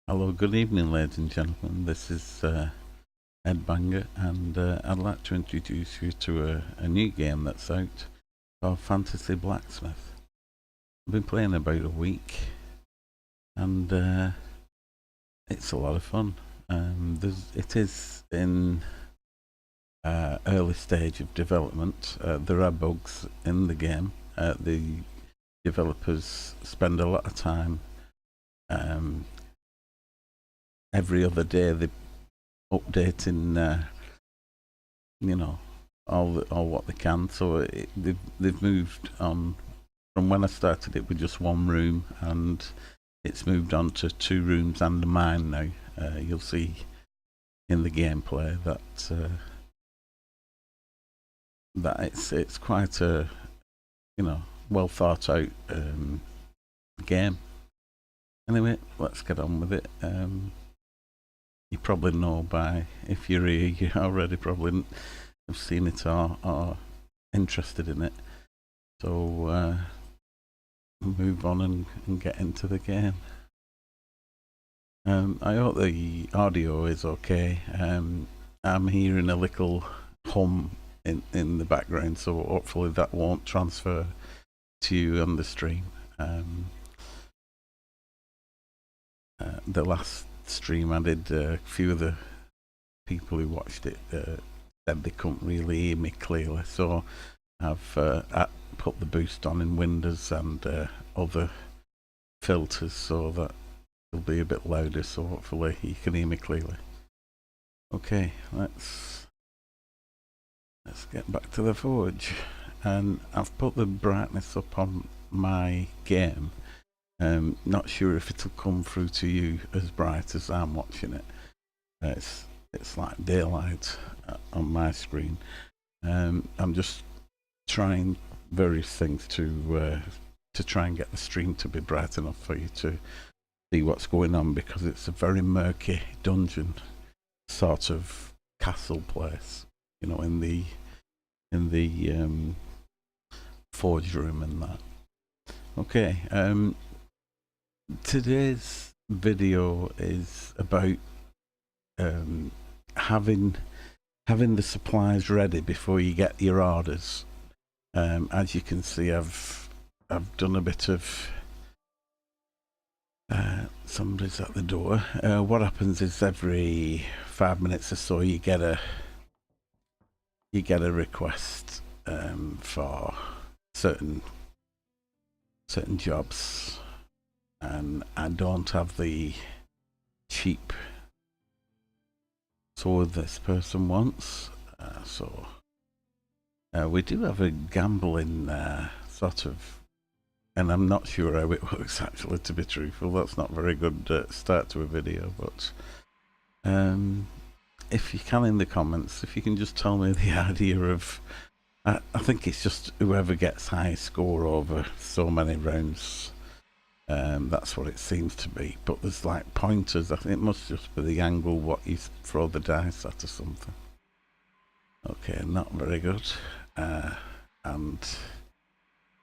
Hello, good evening, ladies and gentlemen. This is Ed Banger, and I'd like to introduce you to a new game that's out called Fantasy Blacksmith. I've been playing about a week, and it's a lot of fun. It is in early stage of development. There are bugs in the game. The developers spend a lot of time. Every other day they updating, all what they can. So they've moved on from when I started it with just one room, and it's moved on to 2 rooms and a mine now. You'll see in the gameplay that it's quite a well thought out game. Anyway, let's get on with it. You probably know by, if you're here, you already probably have seen it or are interested in it. So move on and get into the game. I hope the audio is okay. I'm hearing a little hum in the background, so hopefully that won't transfer to you on the stream. The last stream I did, a few of the people who watched it said they couldn't really hear me clearly, so I've put the boost on in Windows and other filters so that it'll be a bit louder, so hopefully you can hear me clearly. Okay, let's get back to the forge, and I've put the brightness up on my game. Not sure if it'll come through to you as bright as I'm watching it. It's like daylight on my screen. I'm just trying various things to try and get the stream to be bright enough for you to see what's going on, because it's a very murky dungeon sort of castle place, in the forge room and that. Okay, today's video is about having the supplies ready before you get your orders. As you can see, I've done a bit of somebody's at the door. What happens is every 5 minutes or so you get a request for certain jobs, and I don't have the cheap sword this person wants, so we do have a gambling sort of, and I'm not sure how it works actually, to be truthful. That's not very good start to a video, but if you can, in the comments, if you can just tell me the idea of, I think it's just whoever gets high score over so many rounds. That's what it seems to be, but there's like pointers. I think it must just be the angle what you throw the dice at or something. Okay, not very good. And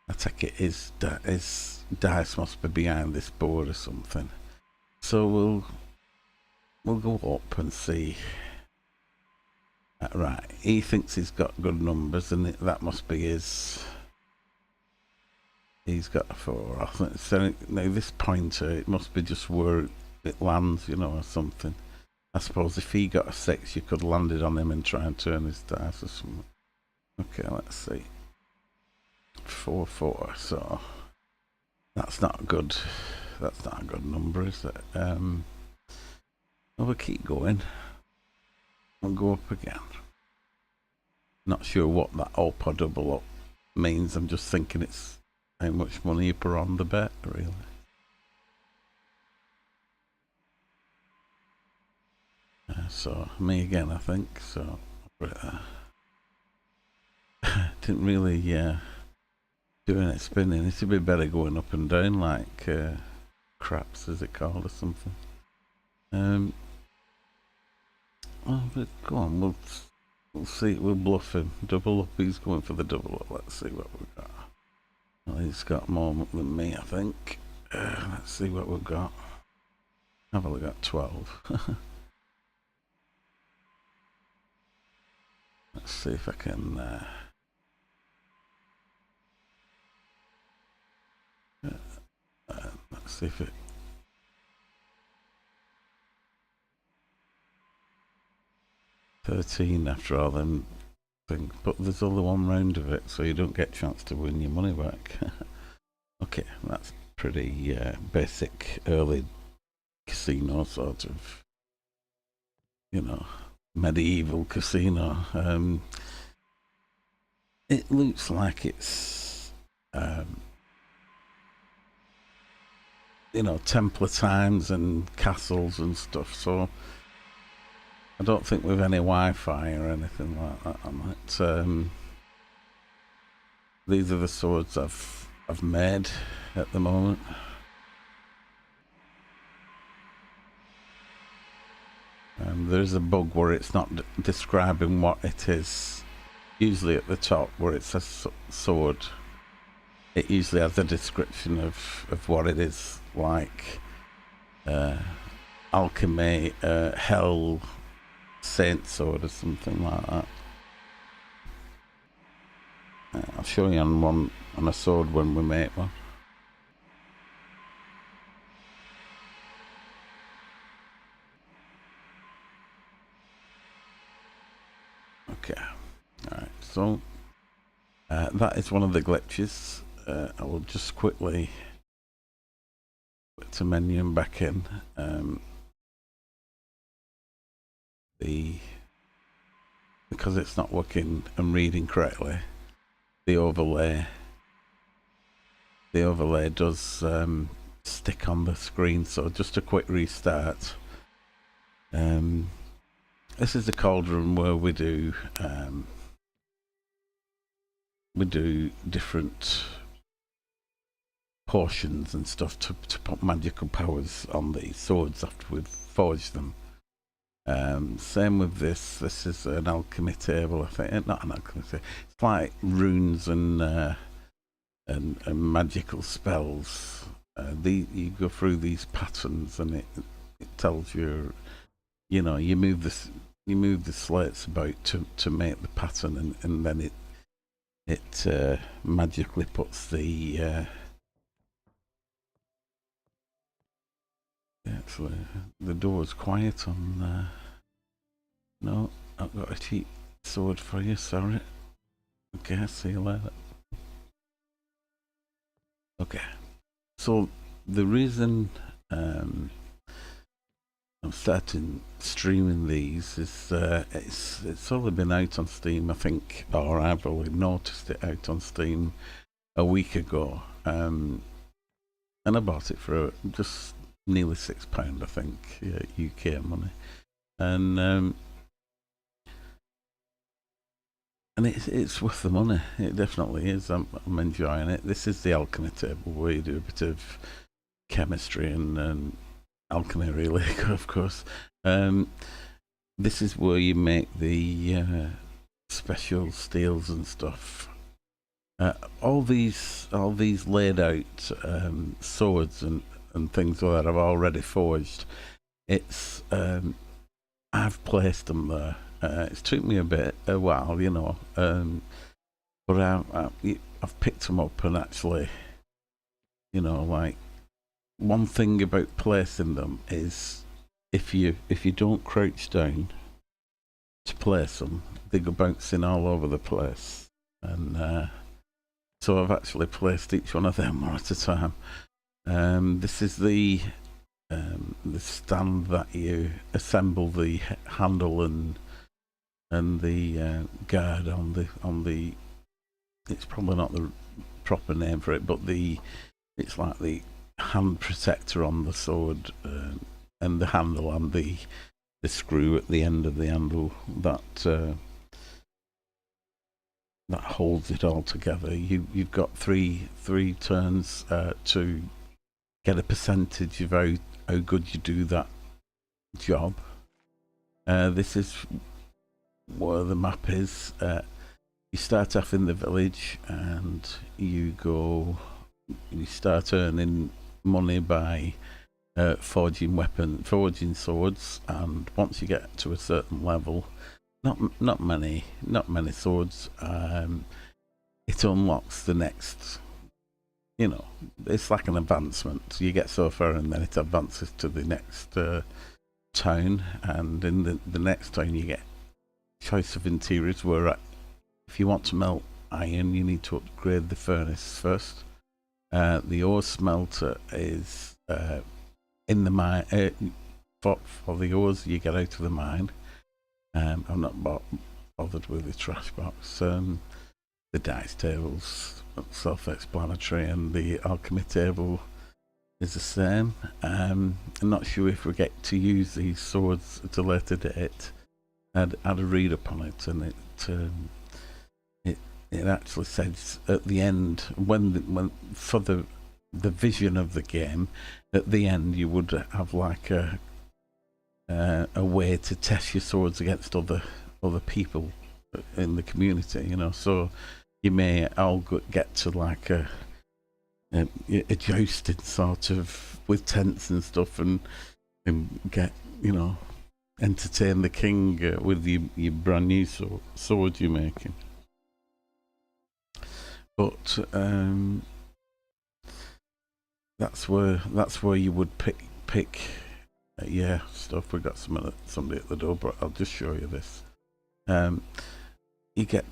I take it his dice must be behind this board or something. So we'll go up and see. Right, he thinks he's got good numbers, and that must be his. He's got a 4. I think so. Now this pointer, it must be just where it lands, or something. I suppose if he got a 6, you could land it on him and try and turn his dice or something. Okay, let's see. 4-4. So that's not good. That's not a good number, is it? Well, we'll keep going. We'll go up again. Not sure what that up or double up means. I'm just thinking it's how much money you put on the bet, really. So me again, I think. So didn't really doing it spinning. It'd be better going up and down like craps, is it called, or something. Well, but go on. We'll see. We'll bluff him. Double up. He's going for the double up. Let's see what we've got. Well, he's got more than me, I think. Let's see what we've got. Have a look at 12. Let's see if I can. Let's see if it. $13 after all them things, but there's only one round of it, so you don't get a chance to win your money back. Okay, that's pretty basic early casino sort of, you know, medieval casino. It looks like it's, you know, Templar times and castles and stuff, so I don't think with any Wi-Fi or anything like that on it. These are the swords I've made at the moment. There's a bug where it's not describing what it is. Usually at the top where it says sword, it usually has a description of what it is, like alchemy, hell, saint sword or something like that. I'll show you on a sword when we make one. Okay, alright, so that is one of the glitches. I will just quickly put to menu and back in. Because it's not working and reading correctly, the overlay does stick on the screen, so just a quick restart. This is the cauldron where we do different potions and stuff to put magical powers on the swords after we've forged them. Same with this. This is an alchemy table, I think. Not an alchemy table. It's like runes and magical spells. You go through these patterns, and it tells you, you know, you move the slates about to make the pattern, and then it magically puts the actually the door's quiet on no, I've got a cheap sword for you, sorry. Okay, see you later. Okay, so the reason I'm starting streaming these is it's only been out on Steam, I think, or I've only noticed it out on Steam a week ago, and I bought it for just nearly £6, I think, UK money, and it's worth the money. It definitely is. I'm enjoying it. This is the alchemy table where you do a bit of chemistry and alchemy, really, of course. This is where you make the special steels and stuff. All these laid out swords and things that I've already forged. It's I've placed them there. It's took me a while, you know, but I've picked them up, and actually, you know, like, one thing about placing them is if you don't crouch down to place them, they go bouncing all over the place, and so I've actually placed each one of them one at a time. This is the stand that you assemble the handle and the guard on the. It's probably not the proper name for it, but it's like the hand protector on the sword, and the handle and the screw at the end of the handle that holds it all together. You've got three turns to get a percentage of how good you do that job. This is where the map is. You start off in the village, and you start earning money by forging swords, and once you get to a certain level, not many swords, it unlocks the next. You know, it's like an advancement. You get so far, and then it advances to the next town, and in the next town you get choice of interiors. Where if you want to melt iron, you need to upgrade the furnace first. The ore smelter is in the mine. For the ores you get out of the mine. I'm not bothered with the trash box. The dice tables, self-explanatory, and the alchemy table is the same. I'm not sure if we get to use these swords at a later date. I had a read up on it, and it actually says at the end, when for the vision of the game, at the end you would have like a way to test your swords against other people in the community, you know. So you may all get to like a jousting sort of with tents and stuff, and get, you know, entertain the king with your brand new sword you're making. But that's where you would pick yeah, stuff. We got somebody at the door, but I'll just show you this. You get,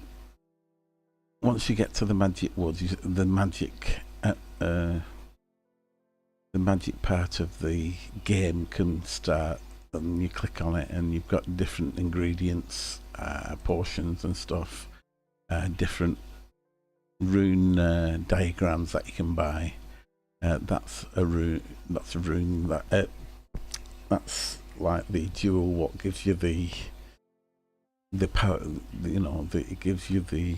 once you get to the magic woods, the magic part of the game can start, and you click on it, and you've got different ingredients, potions and stuff, different rune diagrams that you can buy. That's a rune. That's like the jewel. What gives you the power? You know, it gives you the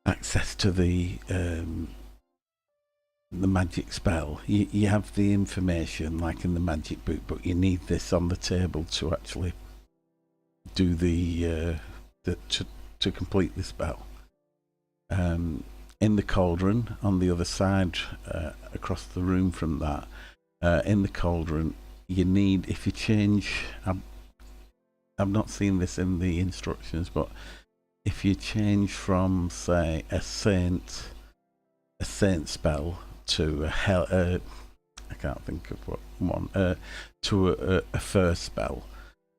access to the magic spell. You have the information like in the magic book, but you need this on the table to actually do to complete the spell. In the cauldron on the other side, across the room from that, in the cauldron, you need, if you change, I've not seen this in the instructions, but if you change from, say, a saint spell to I can't think of what one, to a first spell,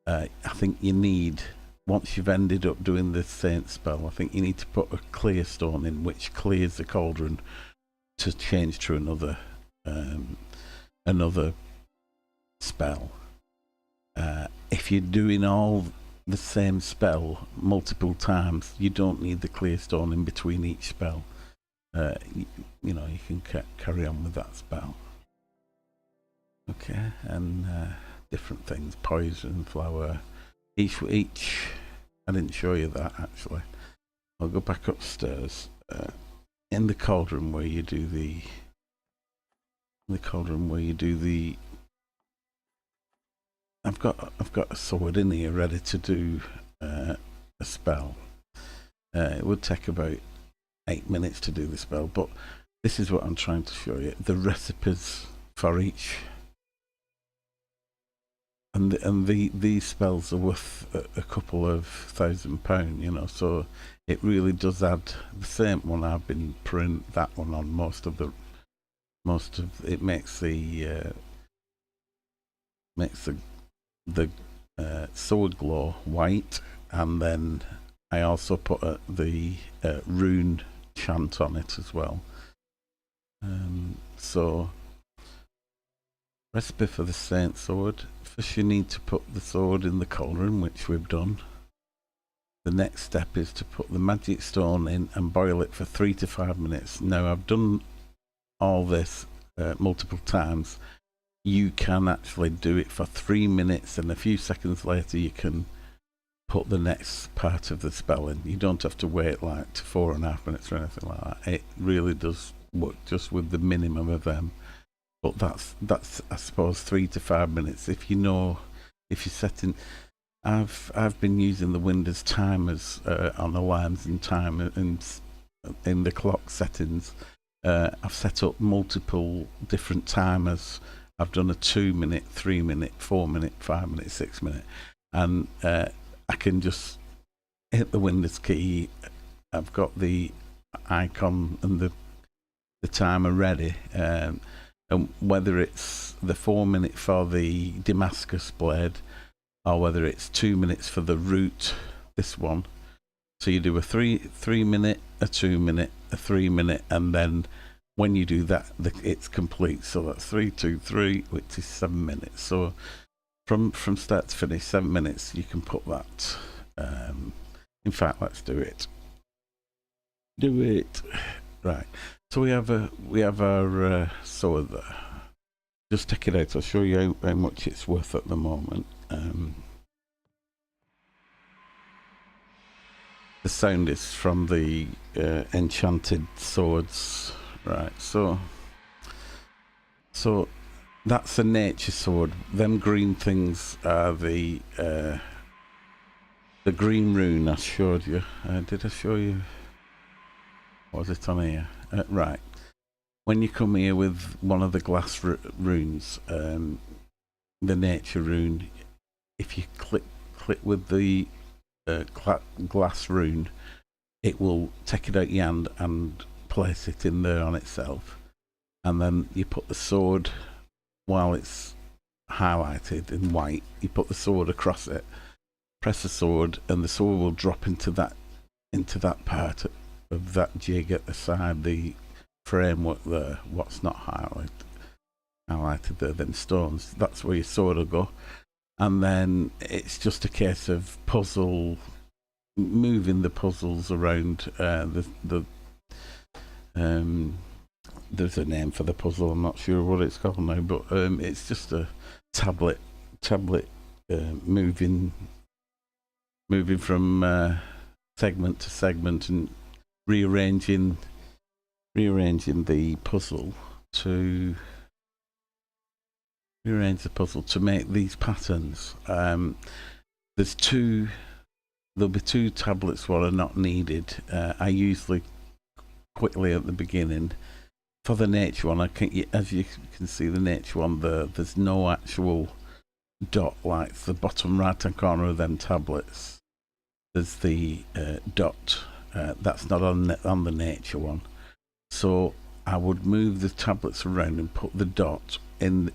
I think you need, once you've ended up doing the saint spell, I think you need to put a clear stone in, which clears the cauldron to change to another spell. If you're doing all the same spell multiple times, you don't need the clear stone in between each spell. You know, you can carry on with that spell. Okay, and different things, poison, flower, each. I didn't show you that actually. I'll go back upstairs. In the cauldron where you do the I've got a sword in here ready to do a spell. It would take about 8 minutes to do the spell, but this is what I'm trying to show you, the recipes for each, and these spells are worth a couple of £1,000, you know, so it really does add. The same one I've been putting that one on most of it, makes the sword glow white, and then I also put the rune chant on it as well. So, recipe for the saint sword. First you need to put the sword in the cauldron, which we've done. The next step is to put the magic stone in and boil it for 3 to 5 minutes. Now, I've done all this multiple times. You can actually do it for 3 minutes, and a few seconds later you can put the next part of the spell in. You don't have to wait like to 4.5 minutes or anything like that. It really does work just with the minimum of them. But that's I suppose 3 to 5 minutes. If you're setting, I've been using the Windows timers on alarms and time and in the clock settings, I've set up multiple different timers. I've done a 2 minute, 3 minute, 4 minute, 5 minute, 6 minute, and I can just hit the Windows key. I've got the icon and the timer ready, and whether it's the 4 minute for the Damascus blade or whether it's 2 minutes for the root, this one. So you do a 3 minute, a 2 minute, a 3 minute, and then when you do that, it's complete. So that's 3, 2, 3, which is 7 minutes. So from start to finish, 7 minutes. You can put that. In fact, let's do it. Do it. Right. So we have our sword there. Just take it out. I'll show you how much it's worth at the moment. The sound is from the enchanted swords. Right. So that's a nature sword. Them green things are the green rune I showed you. Did I show you? What was it on here? Right. When you come here with one of the glass runes, the nature rune, if you click with the glass rune, it will take it out your hand and place it in there on itself. And then you put the sword, while it's highlighted in white, you put the sword across it, press the sword, and the sword will drop into that part of that jig at the side, the framework there, what's not highlighted there, then stones. That's where your sword will go. And then it's just a case of moving the puzzles around. There's a name for the puzzle, I'm not sure what it's called now, but it's just a tablet moving from segment to segment and rearranging the puzzle to make these patterns. There'll be 2 tablets what are not needed. I usually quickly at the beginning for the nature one. As you can see, the nature one there's no actual dot like the bottom right hand corner of them tablets. There's the dot. That's not on the nature one. So I would move the tablets around and put the dot in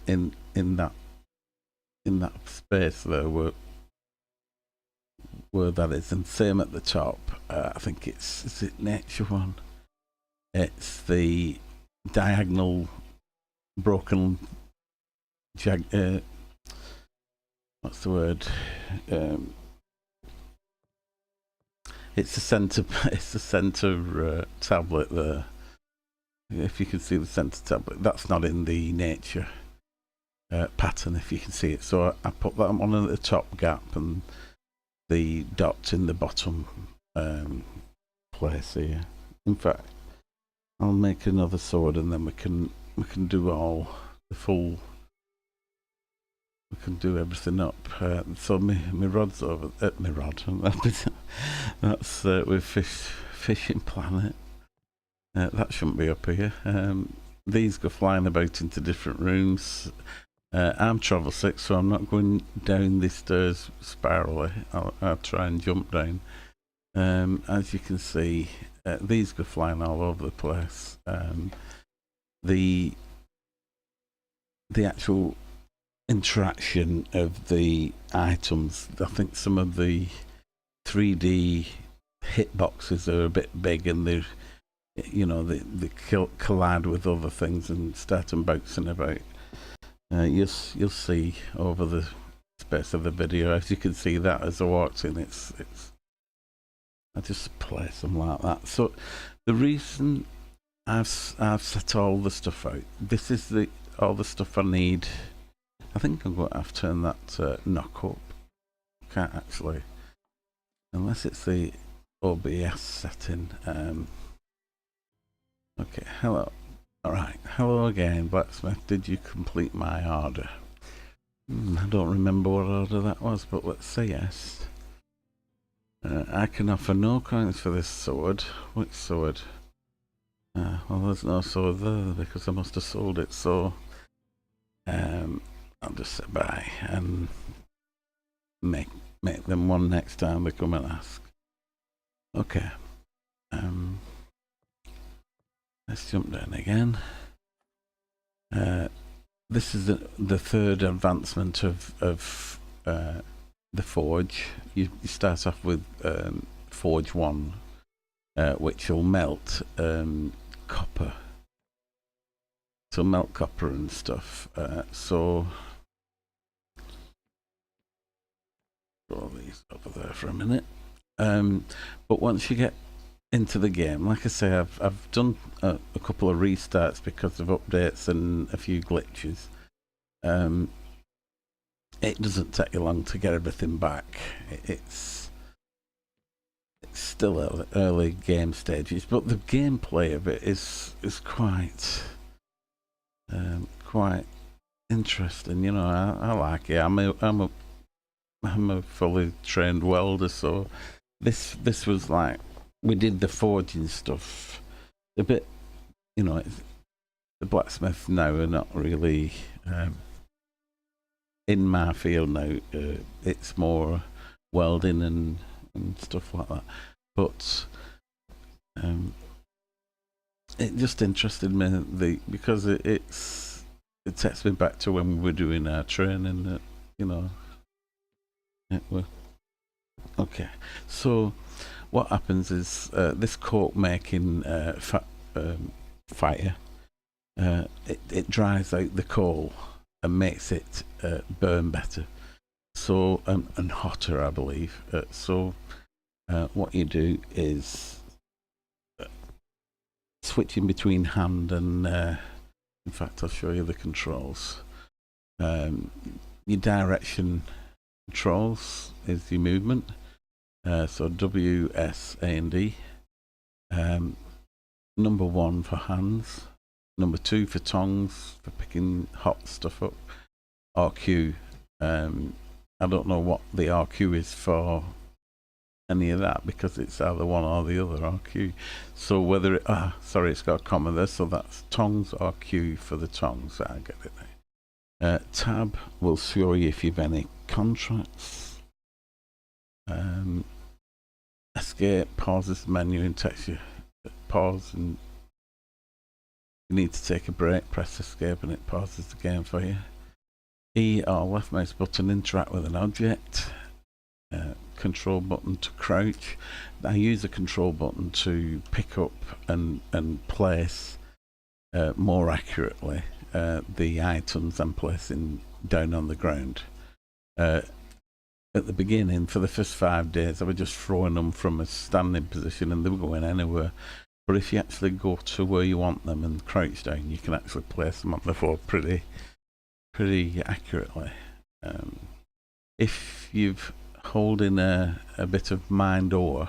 that space there where that is, and same at the top. I think is it nature one. It's the diagonal broken what's the word? It's the center. It's the center tablet there. If you can see the center tablet, that's not in the nature pattern. If you can see it, so I put that on at the top gap and the dot in the bottom place here. In fact, I'll make another sword and then we can do all the full. We can do everything up. So my rod's over. My rod. That's with Fishing Planet. That shouldn't be up here. These go flying about into different rooms. I'm travel sick, so I'm not going down the stairs spirally. I'll try and jump down. As you can see, these go flying all over the place. The actual interaction of the items, I think some of the 3D hitboxes are a bit big and they collide with other things and start them bouncing about. You'll see over the space of the video, as you can see that as I walked in, it's I just place them like that. So the reason I've set all the stuff out, this is all the stuff I need. I think I'm going to have to turn that knock up. Can't actually, unless it's the OBS setting. Okay, hello. Alright, hello again, Blacksmith. Did you complete my order? I don't remember what order that was, but let's say yes. I can offer no coins for this sword. Which sword? Well, there's no sword there because I must have sold it, so I'll just say bye and make them one next time they come and ask. Okay. Let's jump down again. This is the third advancement of the forge. You start off with forge 1, which will melt copper. So melt copper and stuff. So throw these over there for a minute. But once you get into the game, like I say, I've done a couple of restarts because of updates and a few glitches. It doesn't take you long to get everything back. It's still early game stages, but the gameplay of it is quite interesting. You know, I like it. I'm a fully trained welder, so this was like, we did the forging stuff a bit. You know, the blacksmiths now are not really in my field now. It's more welding and stuff like that. But it just interested me because it takes me back to when we were doing our training. You know, okay. So what happens is this coke making fire. It dries out the coal and makes it burn better, so and hotter, I believe. So what you do is switching between hand and in fact, I'll show you the controls. Your direction controls is your movement. So W, S, A and D. Number 1 for hands. Number 2 for tongs, for picking hot stuff up. RQ. I don't know what the RQ is for any of that because it's either one or the other RQ. So whether it, sorry, it's got a comma there, so that's tongs RQ for the tongs. I get it now. Tab will show you if you've any contracts. Escape pauses the menu and takes you pause, and you need to take a break, press escape and it pauses the game for you. E or left mouse button interact with an object. Control button to crouch. I use a control button to pick up and place more accurately the items I'm placing down on the ground. At the beginning, for the first 5 days, I was just throwing them from a standing position and they were going anywhere. But if you actually go to where you want them and crouch down, you can actually place them on the floor pretty accurately. If you've holding a bit of mind ore,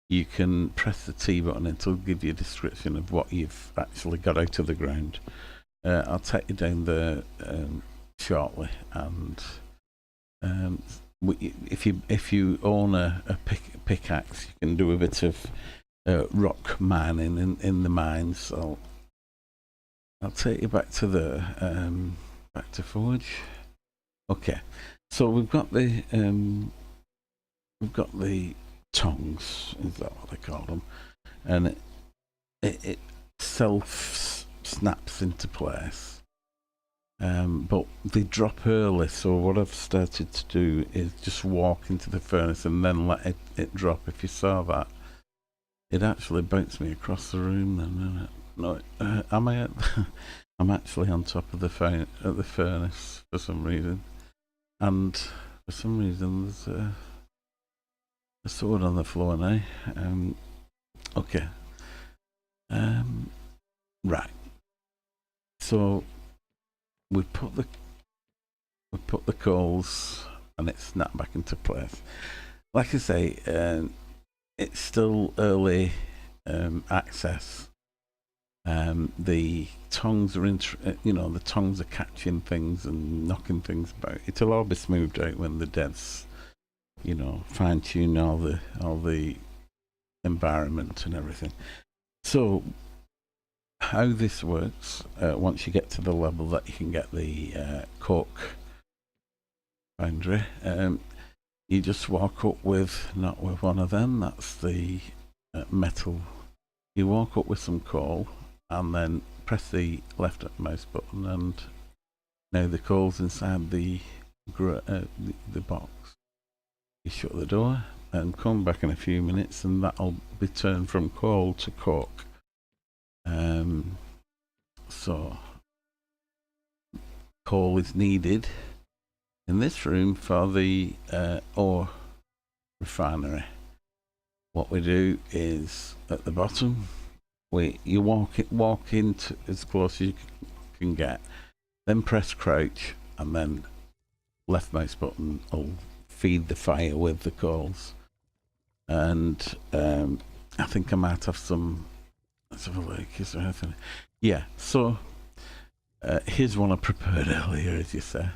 you can press the T button and it'll give you a description of what you've actually got out of the ground. I'll take you down there shortly, and if you own a pickaxe, you can do a bit of rock mining in the mines. So I'll take you back to back to Forge. Okay, so we've got the tongs, is that what they call them? And it self snaps into place. But they drop early, so what I've started to do is just walk into the furnace and then let it drop. If you saw that, it actually bounced me across the room then. No, am I I'm actually on top of the furnace for some reason. And for some reason there's a sword on the floor now. Okay. Right. So we put the coals and it snapped back into place. Like I say, it's still early access. The tongs are the tongs are catching things and knocking things about. It'll all be smoothed out when the devs, fine tune all the environment and everything. So how this works, once you get to the level that you can get the cork foundry, you just walk up with, not with one of them, that's the metal. You walk up with some coal and then press the left mouse button, and now the coal's inside the box. You shut the door and come back in a few minutes and that'll be turned from coal to cork. So coal is needed in this room for the ore refinery. What we do is at the bottom, you walk into as close as you can get, then press crouch, and then left mouse button will feed the fire with the coals. And I think I might have some. Let's have a look. Is there anything? Yeah. So here's one I prepared earlier, as you say.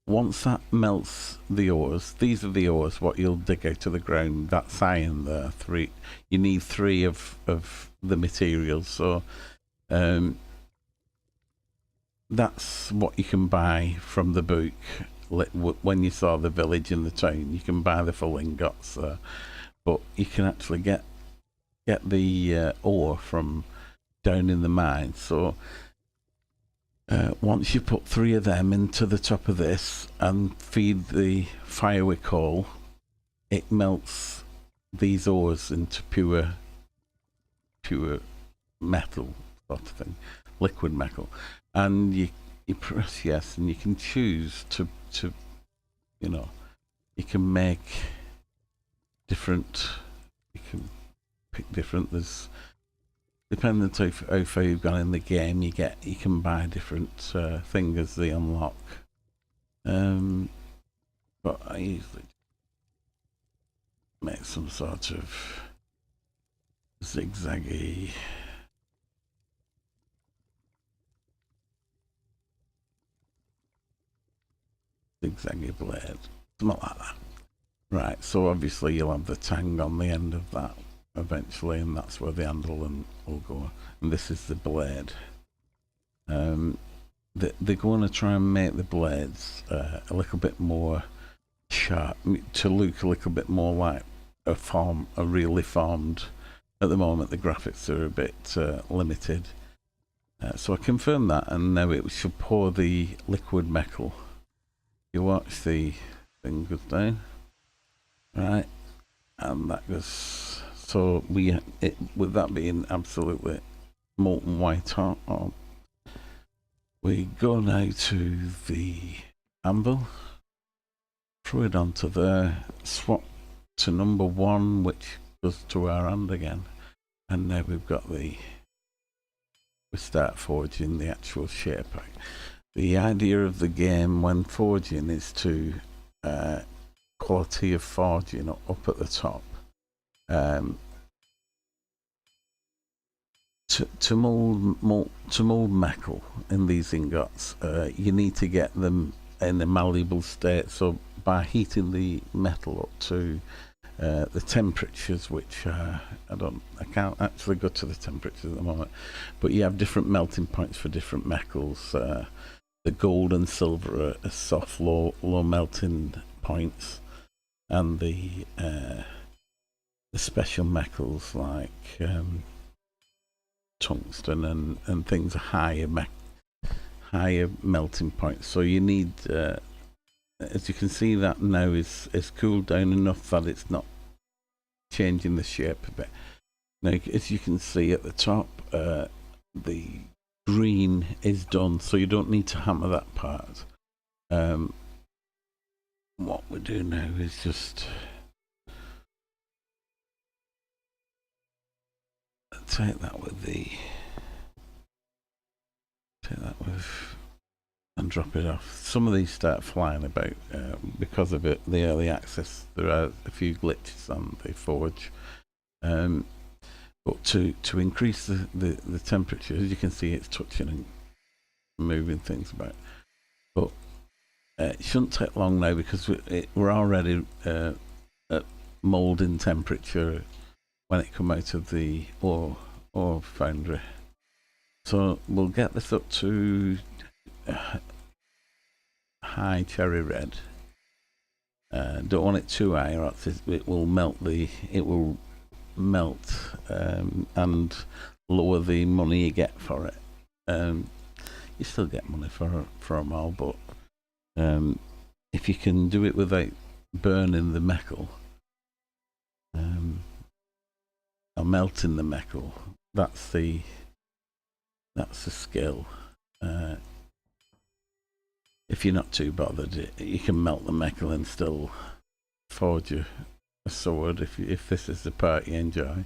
Once that melts the ores, these are the ores what you'll dig out of the ground. That's iron there. You need 3 of the materials. So that's what you can buy from the book. When you saw the village and the town, you can buy the full ingots there. But you can actually get the ore from down in the mine. So once you put 3 of them into the top of this and feed the fire with coal, it melts these ores into pure metal sort of thing, liquid metal. And you press yes, and you can choose to you can make different, you can pick different, there's, depending on how far you've gone in the game, you can buy different things as they unlock. But I usually make some sort of zigzaggy blade, something like that. Right, so obviously you'll have the tang on the end of that eventually, and that's where the handle will go. And this is the blade. They're going to try and make the blades a little bit more sharp, to look a little bit more like a really formed. At the moment, the graphics are a bit limited. So I confirmed that, and now it should pour the liquid metal. You watch the thing goes down, right, and that goes. So with that being absolutely molten white hot, we go now to the anvil, throw it onto there, swap to number 1, which goes to our hand again, and now we start forging the actual shape. The idea of the game when forging is to quality of forging up at the top. To mold metal in these ingots, you need to get them in a malleable state. So by heating the metal up to the temperatures, which I can't actually go to the temperatures at the moment, but you have different melting points for different metals. The gold and silver are soft, low melting points, and the special metals like tungsten and things are higher melting points. So you need, as you can see, that now is cooled down enough that it's not changing the shape a bit. Now, as you can see at the top, the green is done, so you don't need to hammer that part. What we do now is just take that and drop it off. Some of these start flying about because of the early access. There are a few glitches on the forge. But to increase the temperature, as you can see, it's touching and moving things about. But it shouldn't take long now because we're already at moulding temperature when it come out of the ore foundry. So we'll get this up to high cherry red. Don't want it too high, or else it will melt and lower the money you get for it. You still get money for them all, but if you can do it without burning the metal or melting the metal, that's the skill. If you're not too bothered, you can melt the metal and still forge a sword. If this is the part you enjoy,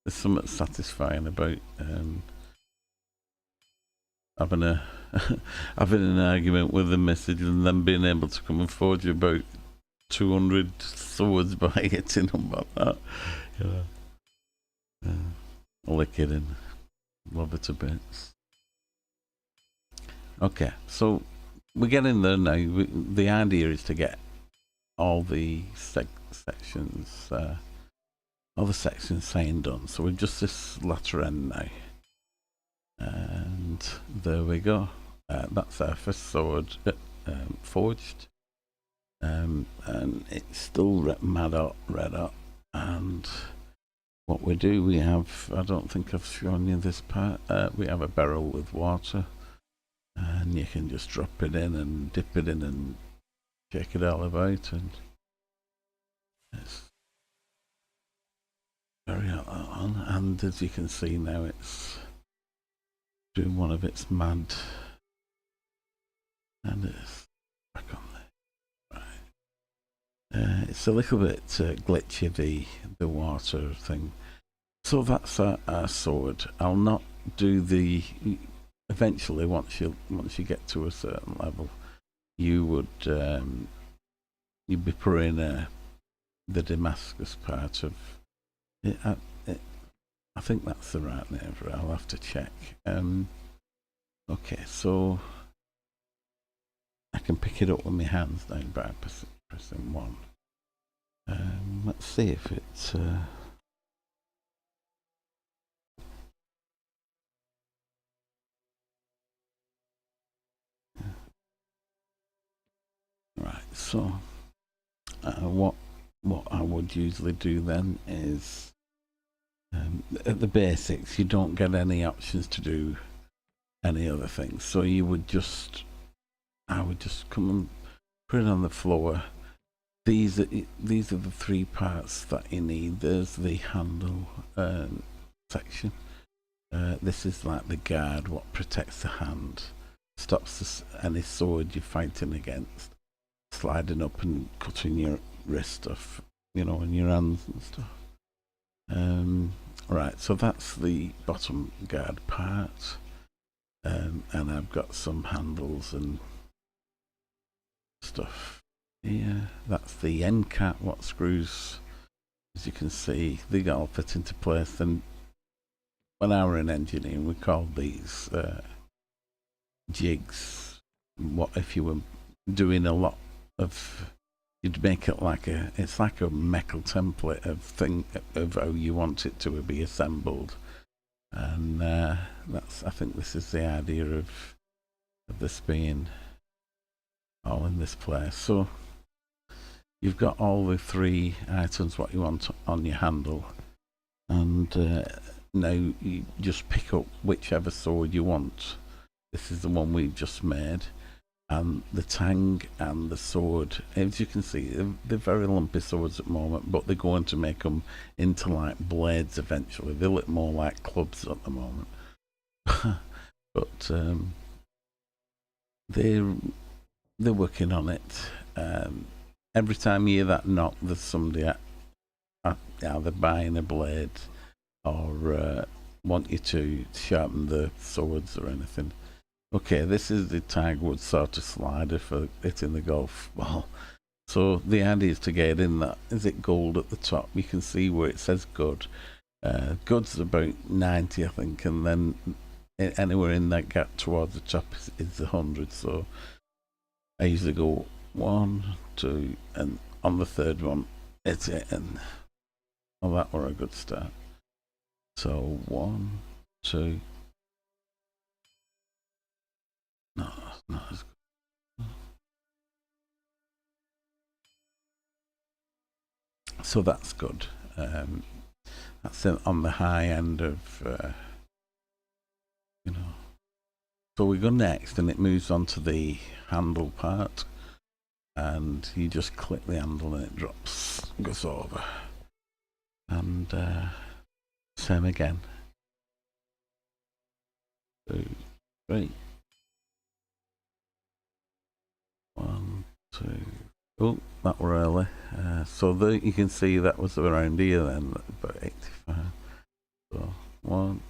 there's something satisfying about having an argument with the message and then being able to come and forge about 200 swords by hitting them like that. Yeah. Only kidding. Love it a bit. Okay, so we're getting there now. The idea is to get all the sections, all the sections saying done. So we're just this latter end now. And there we go. That's our first sword forged. And it's still red hot. And what we do, we have, I don't think I've shown you this part, we have a barrel with water. And you can just drop it in and dip it in and shake it all about, and it's very hot on. And as you can see now, it's doing one of its mad, and it's back on there. Right. It's a little bit glitchy, the water thing. So that's our sword. I'll not do the. Eventually, once you get to a certain level, you would you'd be putting the Damascus part of it. I think that's the right name for it. I'll have to check. Okay, so I can pick it up with my hands now by pressing 1. Let's see if it's. Right, so what I would usually do then is at the basics, you don't get any options to do any other things. So I would just come and put it on the floor. These are the 3 parts that you need. There's the handle section. This is like the guard, what protects the hand, stops any sword you're fighting against sliding up and cutting your wrist off, and your hands and stuff. Right, so that's the bottom guard part, and I've got some handles and stuff here. That's the end cap, what screws, as you can see, they all fit into place. And when I were in engineering, we called these jigs. What if you were doing a lot of, you'd make it it's like a metal template of how you want it to be assembled, and I think this is the idea of this being all in this place. So you've got all the 3 items what you want on your handle, and now you just pick up whichever sword you want. This is the one we've just made. And the tang and the sword, as you can see, they're very lumpy swords at the moment, but they're going to make them into like blades eventually. They look more like clubs at the moment. But they're working on it. Every time you hear that knock, there's somebody either buying a blade or want you to sharpen the swords or anything. Okay, this is the tagwood sort of slider for hitting the golf ball. So the idea is to get in that. Is it gold at the top? You can see where it says good. Good's about 90, I think, and then anywhere in that gap towards the top is 100. So I usually go 1, 2, and on the third one, it's it. And that were a good start. So 1, 2. No, that's not as good. So that's good. That's on the high end of, you know. So we go next, and it moves on to the handle part, and you just click the handle and it goes over. And same again. 2, 3. 1, 2. Oh, that were early. So you can see that was around here then, about 85. So 1.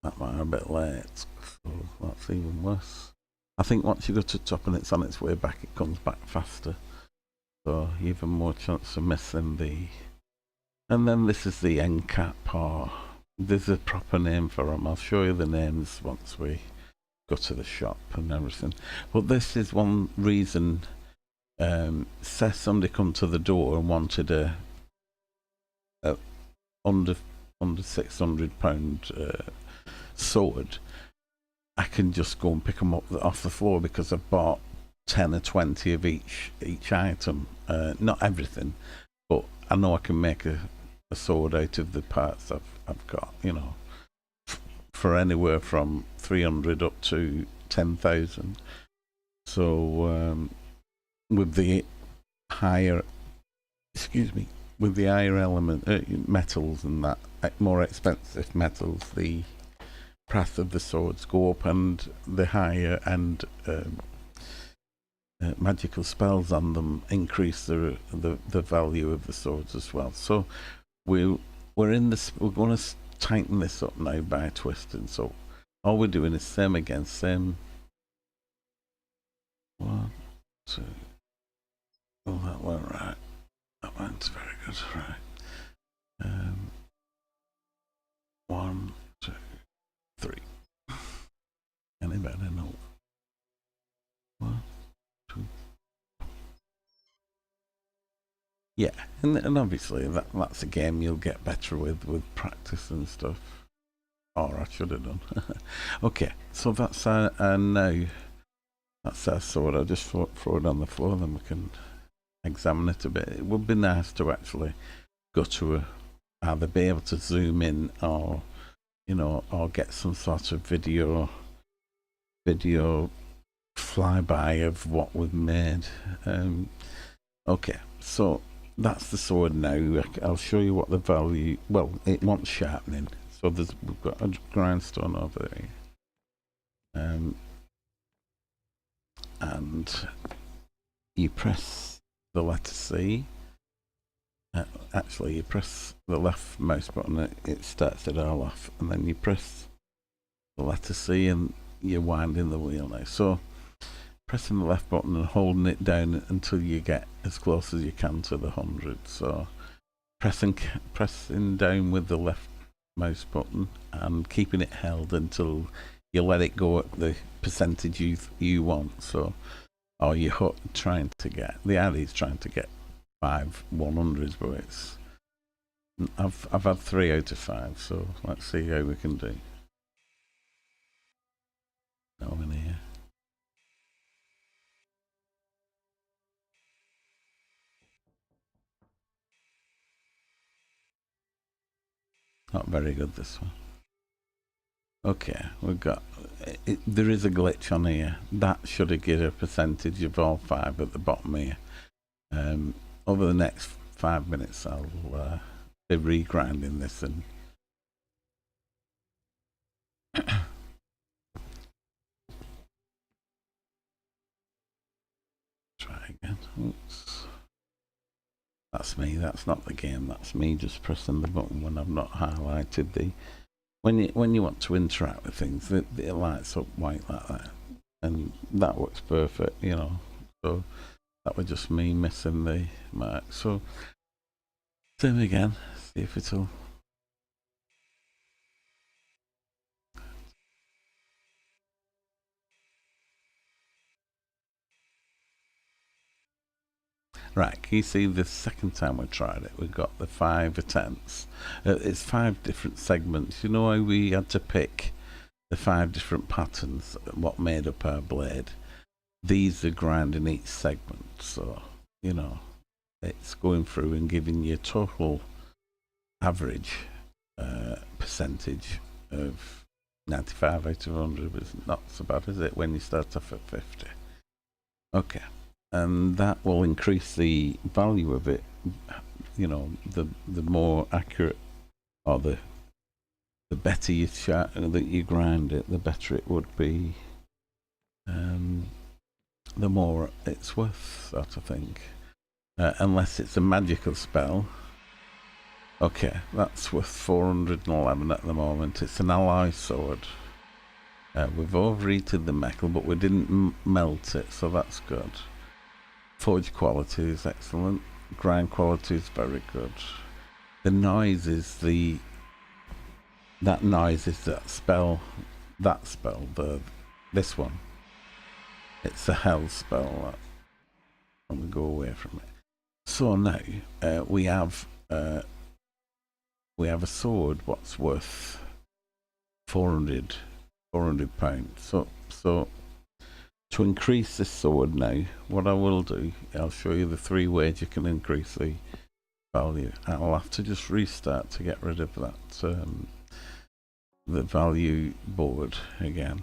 That might be a bit late, so that's even worse. I think once you go to the top and it's on its way back, it comes back faster. So even more chance of missing the... And then this is the end cap, or there's a proper name for them. I'll show you the names once we go to the shop and everything. But this is one reason, say somebody come to the door and wanted a under £600 sword, I can just go and pick them up off the floor because I've bought 10 or 20 of each item. Not everything, but I know I can make a sword out of the parts I've got, you know, for anywhere from 300 up to 10,000. So with the higher, with the higher element metals and that more expensive metals, the price of the swords go up, and the higher end magical spells on them increase the value of the swords as well. So we're in this. We're going to tighten this up now by twisting. So all we're doing is same again, same. 1, 2. Oh, that went right. That went very good. Right. 1, 2, 3. Any better? No. 1, 2. Yeah, and obviously that's a game you'll get better with practice and stuff. Or I should have done. Okay, so that's our now. That's our sword. I'll just throw it on the floor, then we can examine it a bit. It would be nice to actually go to either be able to zoom in, or you know, or get some sort of video flyby of what we've made. Okay, so that's the sword now. I'll show you what the value. Well, it wants sharpening, so we've got a grindstone over there, and you press the letter C. Actually, you press the left mouse button, it starts it all off, and then you press the letter C and you're winding the wheel now. So pressing the left button and holding it down until you get as close as you can to the 100. So pressing down with the left mouse button and keeping it held until you let it go at the percentage you want. So, or you're trying to get, the idea is trying to get 5 100s, but it's, I've had 3 out of 5, so let's see how we can do. Now in here. Not very good, this one. Okay, we've got, there is a glitch on here. That should have given a percentage of all 5 at the bottom here. Over the next 5 minutes, I'll be regrinding this and try again. Oops. That's me, that's not the game, that's me just pressing the button when I've not highlighted the... When you want to interact with things, it lights up white like that. And that works perfect, you know. So that was just me missing the mark. So same again, see if it'll... Right, can you see the second time we tried it, we got the 5 attempts. It's 5 different segments. You know how we had to pick the 5 different patterns, what made up our blade? These are grinding each segment, so, you know, it's going through and giving you a total average percentage of 95 out of 100. Is not so bad, is it, when you start off at 50? Okay, and that will increase the value of it. You know, the more accurate, or the better you that you grind it, the better it would be. The more it's worth, sort of thing. Unless it's a magical spell. Okay, that's worth 411 at the moment. It's an alloy sword. We've overheated the metal, but we didn't melt it, so that's good. Forge quality is excellent. Grind quality is very good. The noise is that noise is that spell. This one. It's a hell spell. And we go away from it. So now we have a sword. What's worth 400 pounds. So to increase this sword now, what I will do, I'll show you the 3 ways you can increase the value. I'll have to just restart to get rid of that the value board again.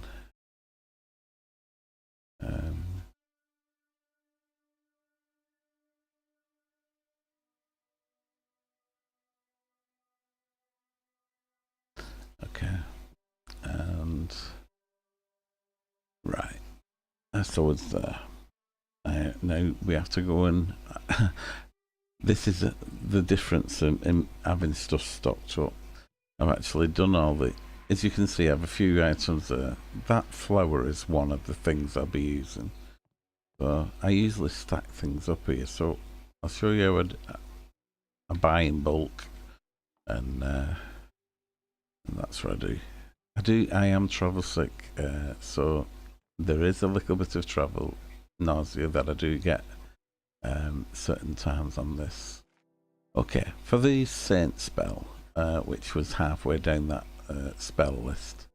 Okay, and right, so it's there. Now we have to go and this is the difference in having stuff stocked up. I've actually done all the, as you can see, I have a few items there. That flour is one of the things I'll be using. So I usually stack things up here. So I'll show you how I buy in bulk, and that's what I do. I am travel sick, so there is a little bit of travel nausea that I do get certain times on this. Okay, for the Saint spell, which was halfway down that spell list,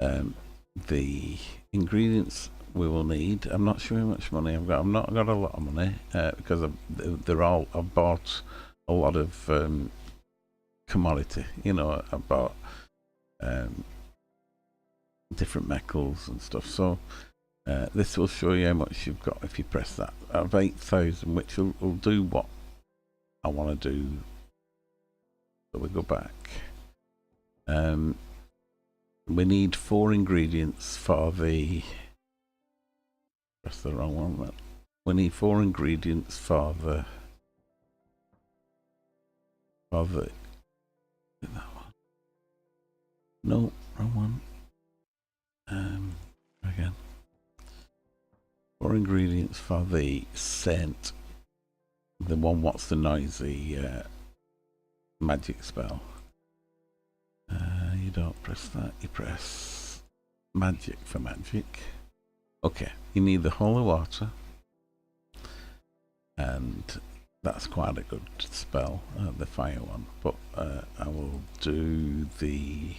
the ingredients we will need, I'm not sure how much money I've got. I've not got a lot of money because I've bought a lot of commodity. You know, I bought different metals and stuff. So this will show you how much you've got if you press that. I have 8,000, which will do what I want to do. So we go back. We need 4 ingredients for the. Press the wrong one. We need 4 ingredients for the. That one. No, wrong one. Again. 4 ingredients for the scent. The one what's the noisy magic spell. You don't press that, you press magic for magic. Okay, you need the holy water, and that's quite a good spell, the fire one. But I will do the.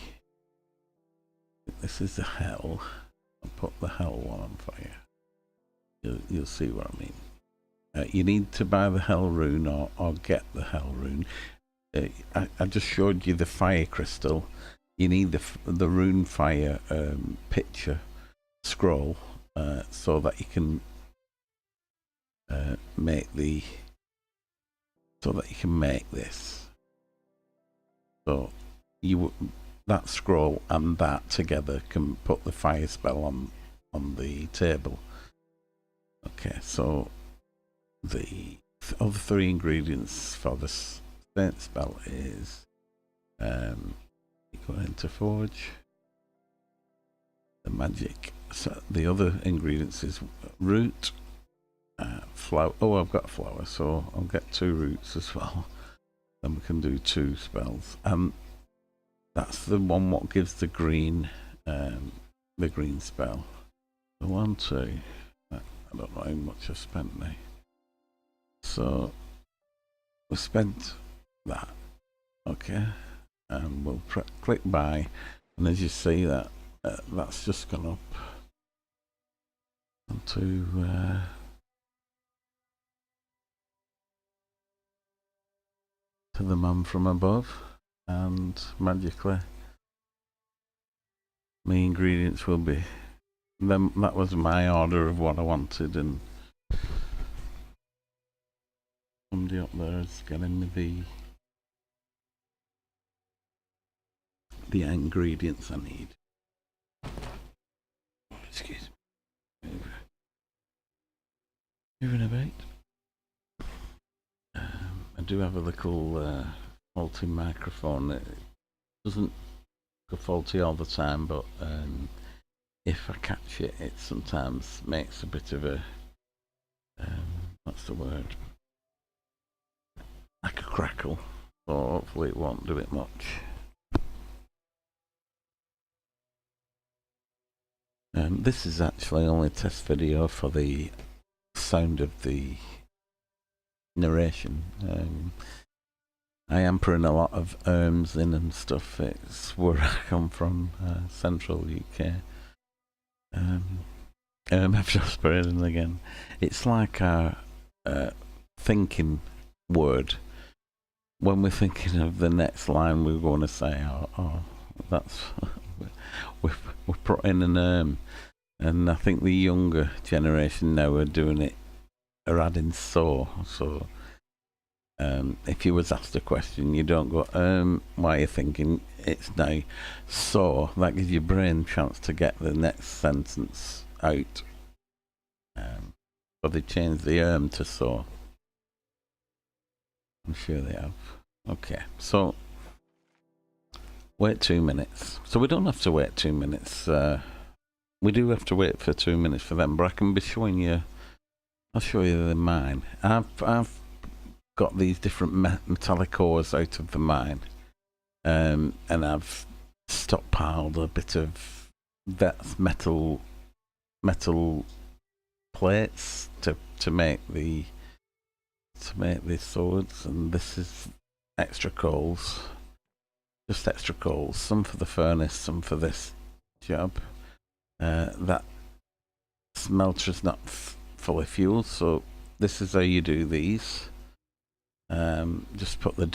This is the hell. I'll put the hell one on fire. You'll see what I mean. You need to buy the hell rune or get the hell rune. I just showed you the fire crystal. You need the rune fire picture scroll so that you can make this. So that scroll and that together can put the fire spell on the table. Okay, so the other 3 ingredients for this Saint spell is you go into Forge, the magic. So the other ingredients is root, flower. Oh, I've got flower, so I'll get 2 roots as well. Then we can do 2 spells. That's the one what gives the green spell. The 1, 2. I don't know how much I've spent now. So we spent that. Okay, and we'll click buy, and as you see that that's just gone up onto to the man from above, and magically my ingredients will be them. That was my order of what I wanted, and somebody up there is getting me the ingredients I need. Excuse me. Moving a bit. I do have a little faulty microphone. It doesn't go faulty all the time, but if I catch it, it sometimes makes a bit of a what's the word? Like a crackle. So hopefully it won't do it much. This is actually only a test video for the sound of the narration. I am putting a lot of erms in and stuff. It's where I come from, central UK. I've just put it in again. It's like a thinking word. When we're thinking of the next line, we're going to say, "Oh, that's." We're putting an and I think the younger generation now are doing it, are adding so. So if you was asked a question, you don't go why are you thinking, it's now so. That gives your brain a chance to get the next sentence out. But they changed the to so. I'm sure they have. Okay, so wait 2 minutes. So we don't have to wait 2 minutes. We do have to wait for 2 minutes for them, but I can be showing you. I'll show you the mine. I've got these different metallic ores out of the mine, and I've stockpiled a bit of that metal plates to make the swords, and this is extra coals. Just extra coals, some for the furnace, some for this job. That smelter is not fully fueled, so this is how you do these. Just put the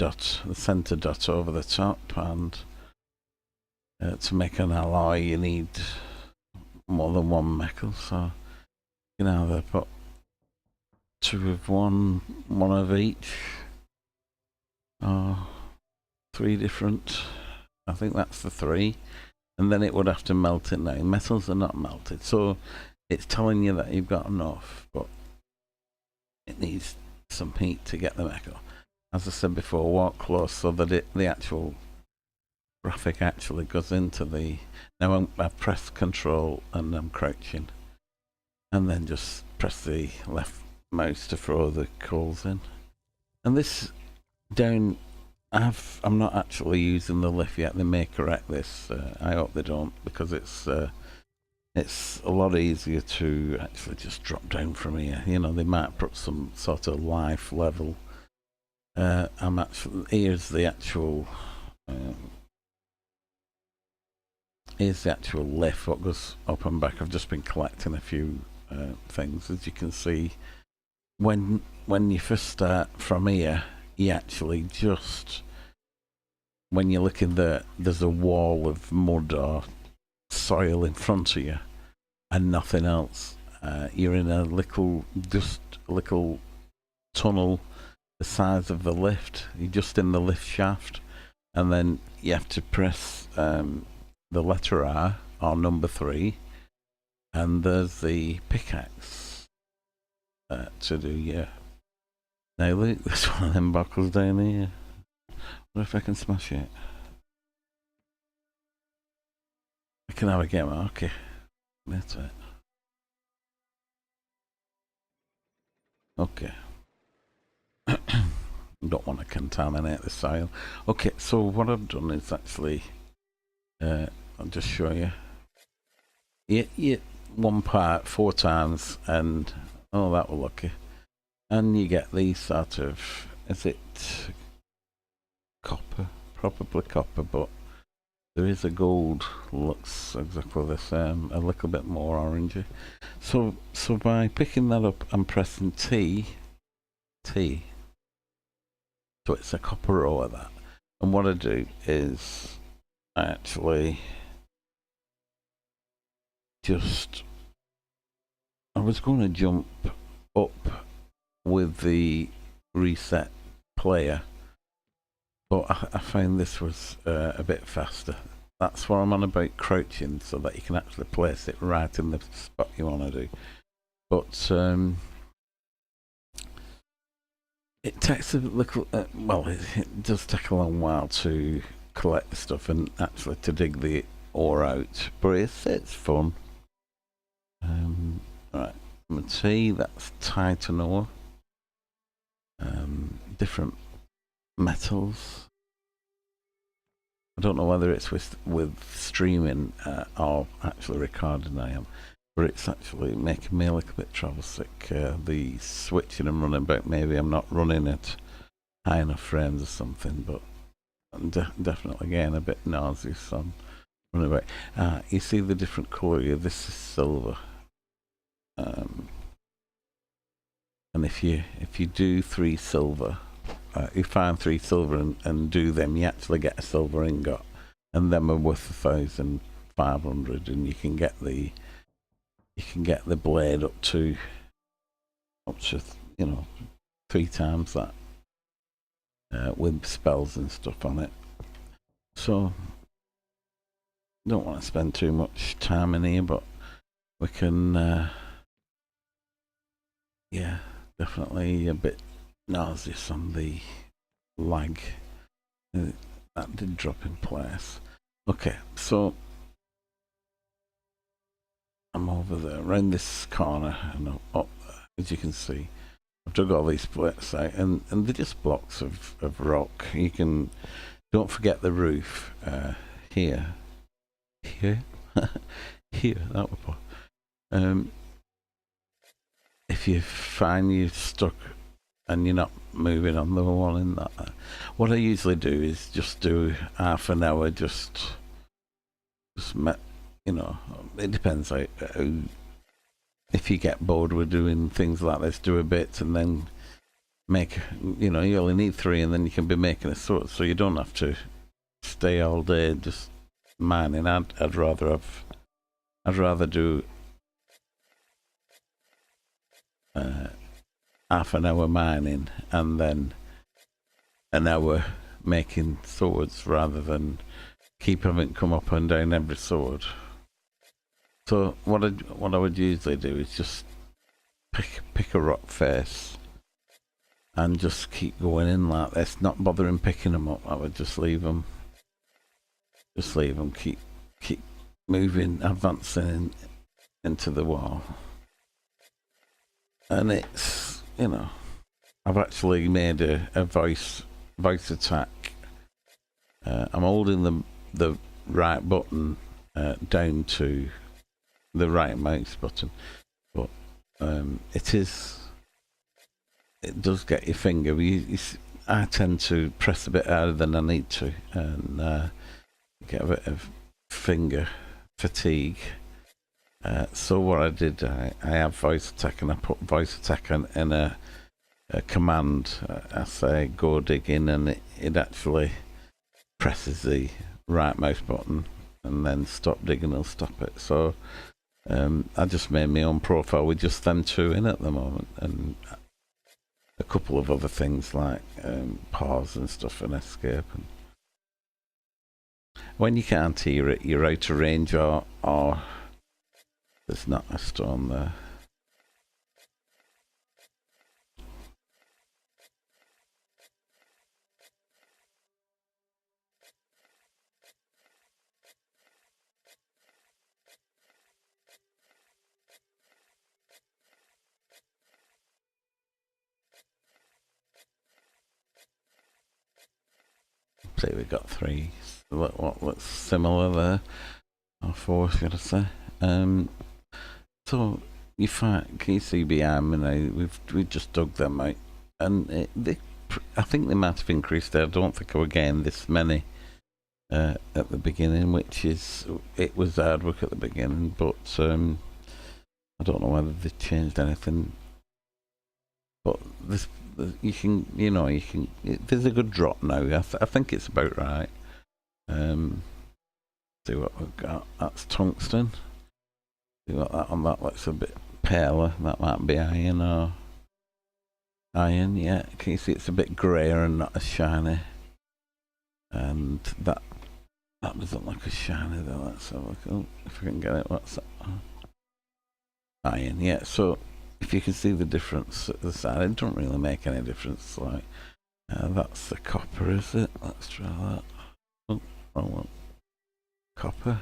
center dot over the top, and to make an alloy you need more than one metal, so you can either put 2 of one of each, or 3 different. I think that's the 3, and then it would have to melt it now. Metals are not melted, so it's telling you that you've got enough, but it needs some heat to get the metal. As I said before, walk close so that the actual graphic actually goes into the. Now I press Control and I'm crouching, and then just press the left mouse to throw the coals in. And this down, I'm not actually using the lift yet. They may correct this. I hope they don't, because it's a lot easier to actually just drop down from here. You know, they might put some sort of life level. I'm actually, here's the actual lift, what goes up and back. I've just been collecting a few things. As you can see, when you first start from here, you actually just, when you're looking there, there's a wall of mud or soil in front of you and nothing else. You're in a little tunnel the size of the lift. You're just in the lift shaft, and then you have to press the letter R or number 3, and there's the pickaxe to do. Yeah. Now look, there's one of them buckles down here. What if I can smash it? I can have a game. Okay, that's it. Okay. Don't want to contaminate the soil. Okay, so what I've done is actually, I'll just show you. You one part 4 times, and oh, that was lucky. and you get these sort of, is it copper? Probably copper, but there is a gold, looks exactly the same, a little bit more orangey. So by picking that up and pressing T, so it's a copper row of that. And what I do is I actually I was going to jump up with the reset player, but I found this was a bit faster. That's what I'm on about, crouching, so that you can actually place it right in the spot you want to do. But it takes a little, it does take a long while to collect the stuff and actually to dig the ore out, but it's fun. Right, I'm gonna see that's Titan ore. Different metals. I don't know whether it's with streaming or actually recording I am, but it's actually making me a little bit trouble sick. The switching and running back, maybe I'm not running at high enough frames or something, but I'm definitely getting a bit nauseous, so I'm running back. You see the different colour here, this is silver. And if you do 3 silver, you find 3 silver and do them, you actually get a silver ingot, and them are worth 1,500, and you can get the blade up to 3 times that with spells and stuff on it. So don't want to spend too much time in here, but we can yeah, definitely a bit nauseous on the lag. That did drop in place. Okay, so I'm over there, around this corner, and up there, as you can see. I've dug all these plates out, and they're just blocks of rock. You can, don't forget the roof here, here, that would put. If you find you're stuck and you're not moving on the one in that, what I usually do is just do half an hour, just it depends how if you get bored with doing things like this, do a bit and then make, you only need 3 and then you can be making a sword, so you don't have to stay all day just mining. I'd rather do half an hour mining and then an hour making swords, rather than keep having come up and down every sword. So what I would usually do is just pick a rock face and just keep going in like this, not bothering picking them up. I would just leave them, keep moving, advancing into the wall. And it's, I've actually made a voice attack. I'm holding the right button down to the right mouse button, but it does get your finger. I tend to press a bit harder than I need to, and get a bit of finger fatigue. So what I did, I have voice attack, and I put voice attack in a command. I say go dig in, and it actually presses the right mouse button, and then stop digging will stop it. So I just made my own profile with just them 2 in at the moment, and a couple of other things like pause and stuff and escape. And when you can't hear it, you're out of range, or there's not a stone there. See, we've got 3. What looks similar there, or 4, should I say? So you find, can you see behind me now? We've just dug them out, and I think they might have increased there. I don't think I were getting this many at the beginning, it was hard work at the beginning, but I don't know whether they changed anything. But you can, there's a good drop now. I think it's about right. See what we've got. That's tungsten. See what that one, that looks a bit paler. That might be iron or iron, yeah. Can you see it's a bit greyer and not as shiny? And that doesn't look as shiny though. Let's have a look. Oh, if I can get it, what's that? Iron, yeah. So if you can see the difference at the side, it don't really make any difference. Like that's the copper, is it? Let's try that. Oh, wrong one. Copper.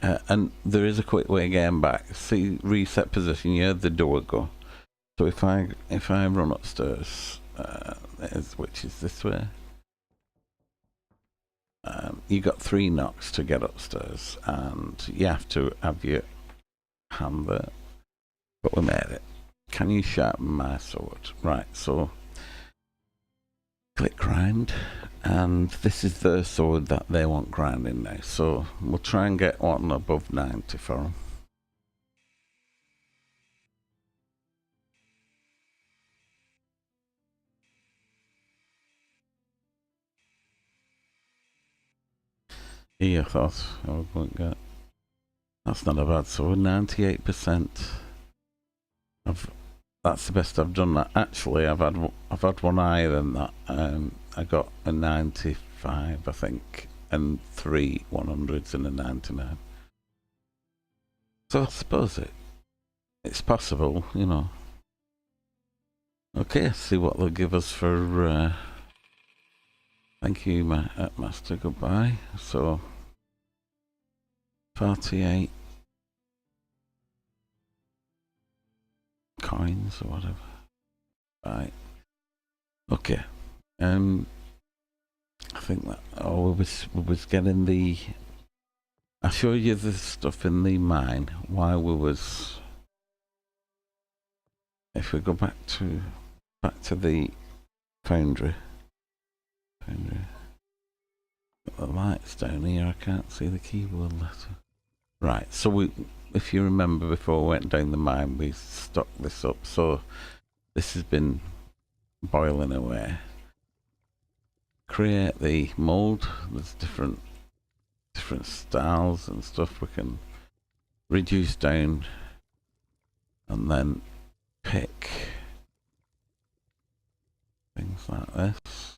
And there is a quick way of getting back. See, reset position. You heard the door go. So if I run upstairs, which is this way, you got 3 knocks to get upstairs, and you have to have your hand there. But we made it. Can you sharpen my sword? Right. So click grind, and this is the sword that they want grinding now. So we'll try and get one above 90 for them. I thought I was going to get. That's not a bad sword. 98%. That's the best I've done. That actually, I've had one higher than that. I got a 95, I think, and 3 100s and a 99. So I suppose it's possible, you know. Okay, see what they'll give us for. Thank you, Master. Goodbye. So 48 coins or whatever. Right. Okay. I think that we was getting the. I showed you the stuff in the mine while we was. If we go back to the foundry. The lights down here. I can't see the keyboard letter. Right. So if you remember, before we went down the mine, we stocked this up. So this has been boiling away. Create the mold. There's different styles and stuff we can reduce down, and then pick things like this.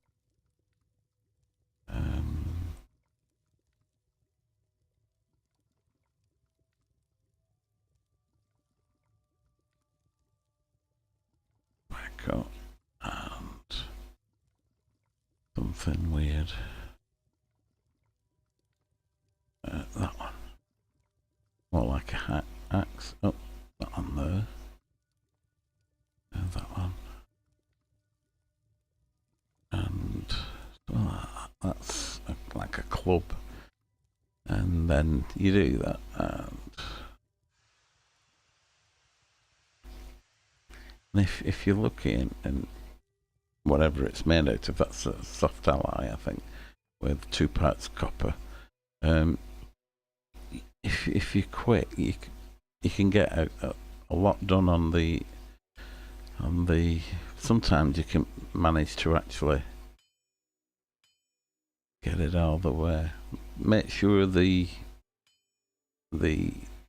Back up and something weird. That one. More like a axe. Oh, that one there. And that one. And that's like a club. And then you do that, and if you look in and whatever it's made out of, that's a soft alloy, I think, with 2 parts copper. If you quit, you can get a lot done on the. Sometimes you can manage to actually get it all the way. Make sure the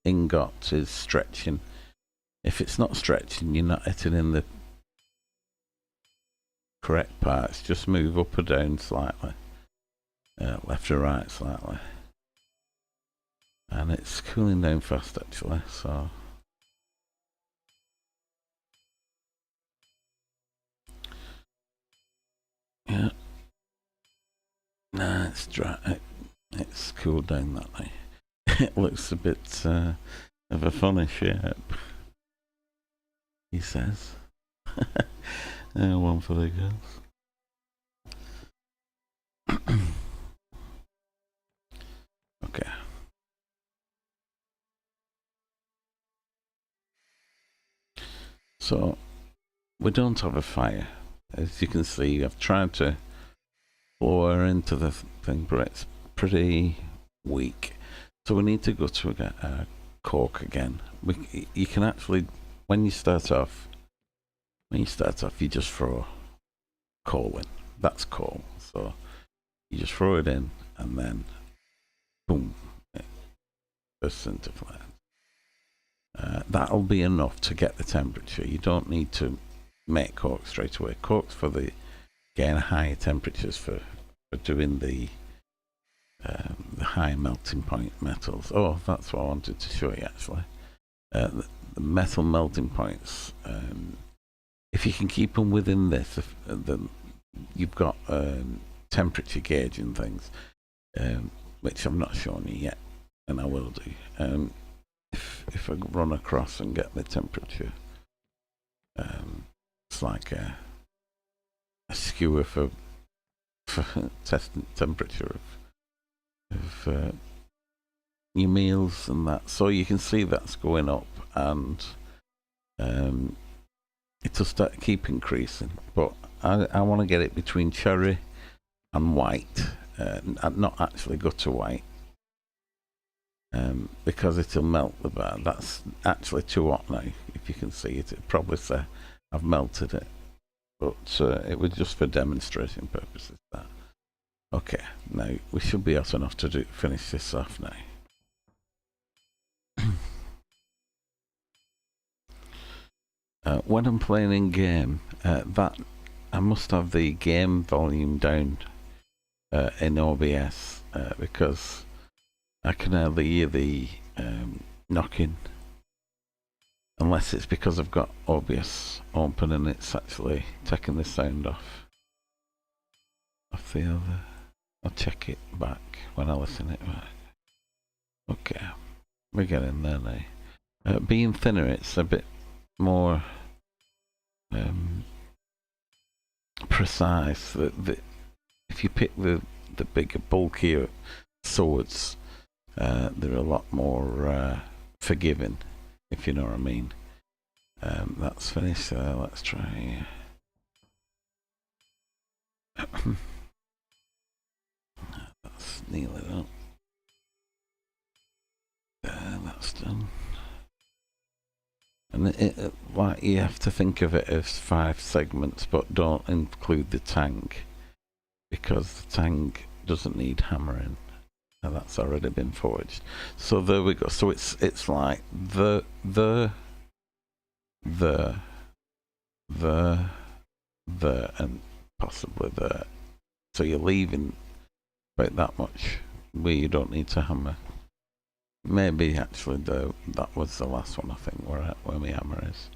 ingot is stretching. If it's not stretching, you're not hitting in the correct parts. Just move up or down slightly, left or right slightly, and it's cooling down fast actually. So yeah, nah, it's dry. It's cooled down that way. It looks a bit of a funny shape, he says. One for the girls. Okay. So we don't have a fire. As you can see, I've tried to blow her into the thing, but it's pretty weak. So we need to go to a cork again. You can actually, when you start off, you just throw coal in. That's coal. So you just throw it in, and then boom, it bursts into flames. That'll be enough to get the temperature. You don't need to make corks straight away. Corks for the getting higher temperatures for doing the high melting point metals. Oh, that's what I wanted to show you actually. The metal melting points. If you can keep them within this, you've got temperature gauge and things, which I'm not showing you yet, and I will do. If I run across and get the temperature, it's like a skewer for testing temperature of your meals and that. So you can see that's going up, and it'll start keep increasing. But I want to get it between cherry and white, not actually gutter white. Because it'll melt the bar. That's actually too hot now. If you can see it, it'll probably say I've melted it, but it was just for demonstration purposes. That okay? Now we should be hot enough to finish this off now. When I'm playing in game, that I must have the game volume down in OBS because I can hardly hear the knocking, unless it's because I've got OBS open and it's actually taking the sound off the other. I'll check it back when I listen it back. Okay, we're getting there now. Being thinner, it's a bit more precise. If you pick the bigger, bulkier swords, they're a lot more forgiving, if you know what I mean. That's finished. Let's try. That's nearly done. That's done. And like you have to think of it as 5 segments, but don't include the tank, because the tank doesn't need hammering. And that's already been forged. So there we go. So it's like the and possibly the. So you're leaving about that much where you don't need to hammer. Maybe actually that was the last one, I think, where my hammer is.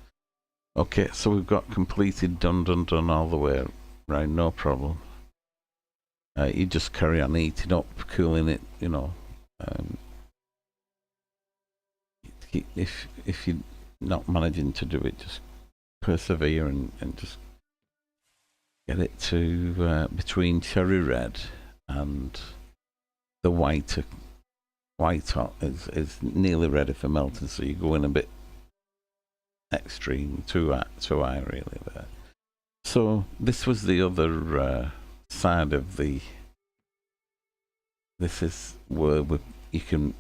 Okay, so we've got completed, done all the way around, no problem. You just carry on heating up, cooling it, you know. If you're not managing to do it, just persevere and just get it to between cherry red and the white hot is nearly ready for melting. So you go in a bit extreme, too high really there. So this was the other side of the. This is where you can.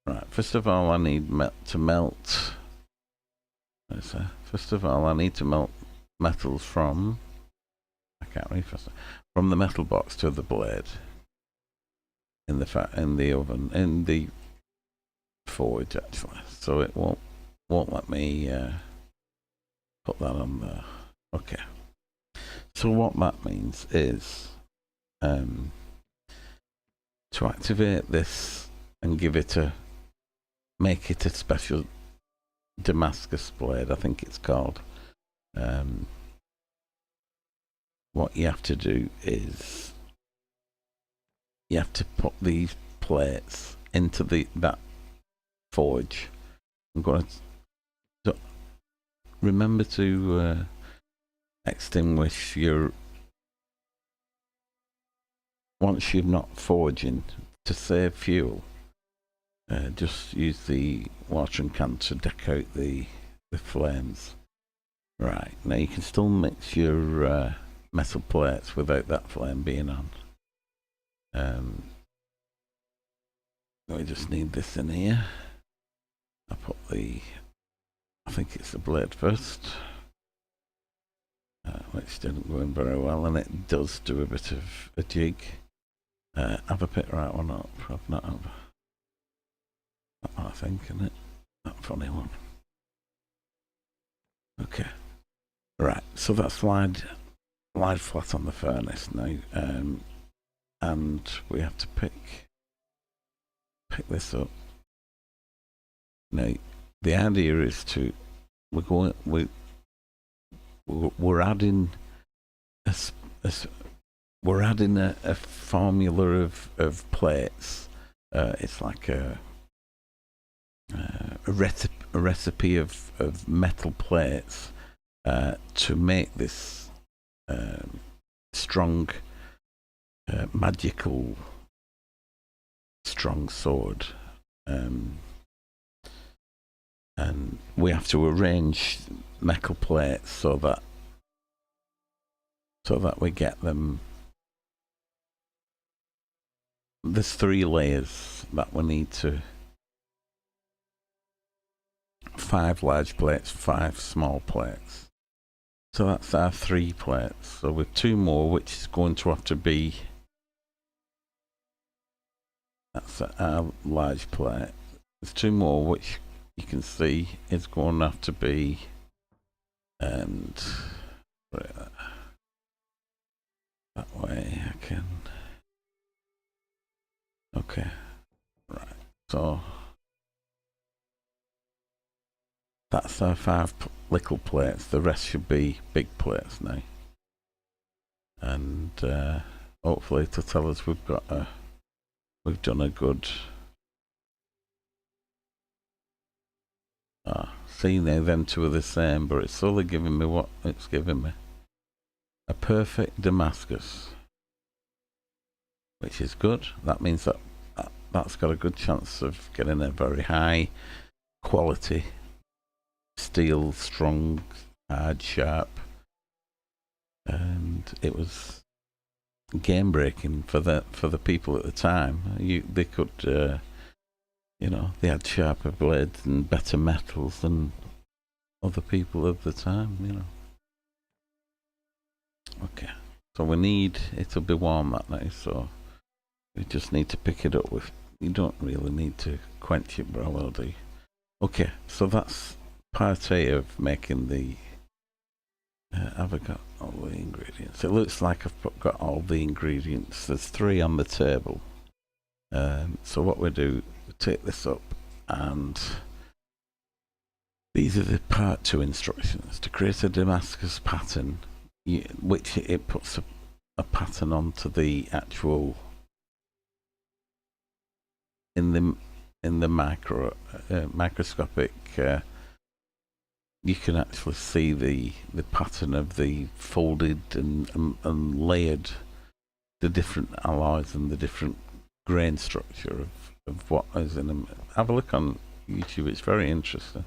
Right, first of all, I need to melt. First of all, I need to melt metals from. I can't read first. From the metal box to the blade. In the oven, in the forge actually. So it won't let me put that on there. Okay. So what that means is to activate this and make it a special Damascus blade, I think it's called. What you have to do is you have to put these plates into that forge. I'm going to remember to extinguish your. Once you're not forging, to save fuel, just use the watering can to deck out the flames. Right, now you can still mix your metal plates without that flame being on. We just need this in here. I put I think it's the blade first, which didn't go in very well, and it does do a bit of a jig. Have a pick right one up, probably not have. That one, I think, isn't it? That funny one. Okay. Right, so that's lied flat on the furnace now, and we have to pick this up. Now, the idea is to we're adding we're adding a formula of plates. It's like a recipe of metal plates to make this strong, magical, strong sword. And we have to arrange metal plates so that we get them. There's 3 layers that we need to. 5 large plates, 5 small plates. So that's our 3 plates. So with 2 more, which is going to have to be. That's our large plate. There's 2 more, which you can see is going to have to be, and that way I can. Okay, right. So that's our 5 little plates. The rest should be big plates now, and hopefully to tell us we've done a good. See now, them 2 are the same, but it's only giving me what it's giving me. A perfect Damascus, which is good. That means that's got a good chance of getting a very high quality steel, strong, hard, sharp. And it was game breaking for the people at the time. They could. They had sharper blades and better metals than other people of the time, Okay, so it'll be warm that night, so we just need to pick it up with, you don't really need to quench it, but I will do. Okay, so that's part A of making the, have I got all the ingredients? It looks like I've got all the ingredients. There's 3 on the table. So what we do, we take this up, and these are the part 2 instructions. To create a Damascus pattern, which it puts a pattern onto the actual in the microscopic. You can actually see the pattern of the folded and layered, the different alloys and the different grain structure of what is in them. Have a look on YouTube, it's very interesting.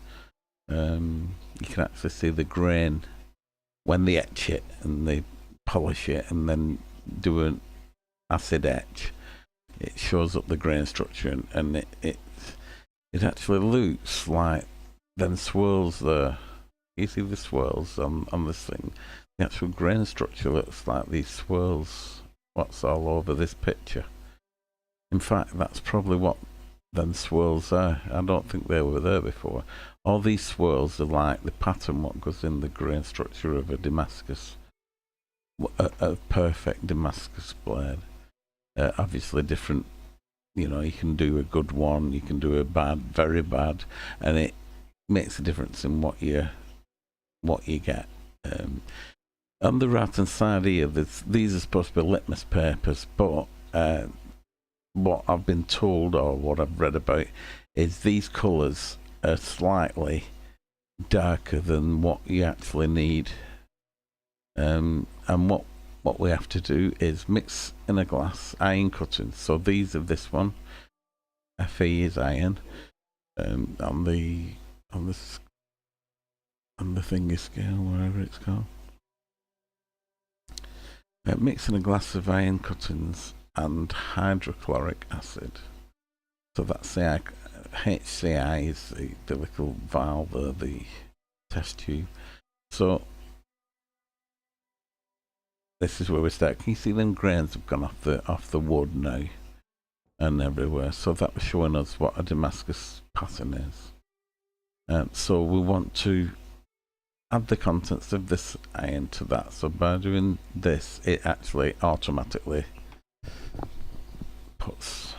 You can actually see the grain when they etch it and they polish it and then do an acid etch. It shows up the grain structure, and it actually looks like them swirls there. You see the swirls on this thing. The actual grain structure looks like these swirls, what's all over this picture. In fact, that's probably what them swirls are. I don't think they were there before. All these swirls are like the pattern what goes in the grain structure of a Damascus, a perfect Damascus blade. Obviously different, you can do a good one, you can do a bad, very bad, and it makes a difference in what you get. On the right hand side here, these are supposed to be litmus papers, but what I've been told, or what I've read about, is these colours are slightly darker than what you actually need. And what we have to do is mix in a glass iron cutting. So these are this one. Fe is iron. On the and the thingy scale, whatever it's called. Mixing a glass of iron cuttings and hydrochloric acid. So that's the HCI is the little valve or the test tube. So this is where we start. Can you see them grains have gone off the wood now and everywhere? So that was showing us what a Damascus pattern is. So we want to add the contents of this iron to that. So by doing this, it actually automatically puts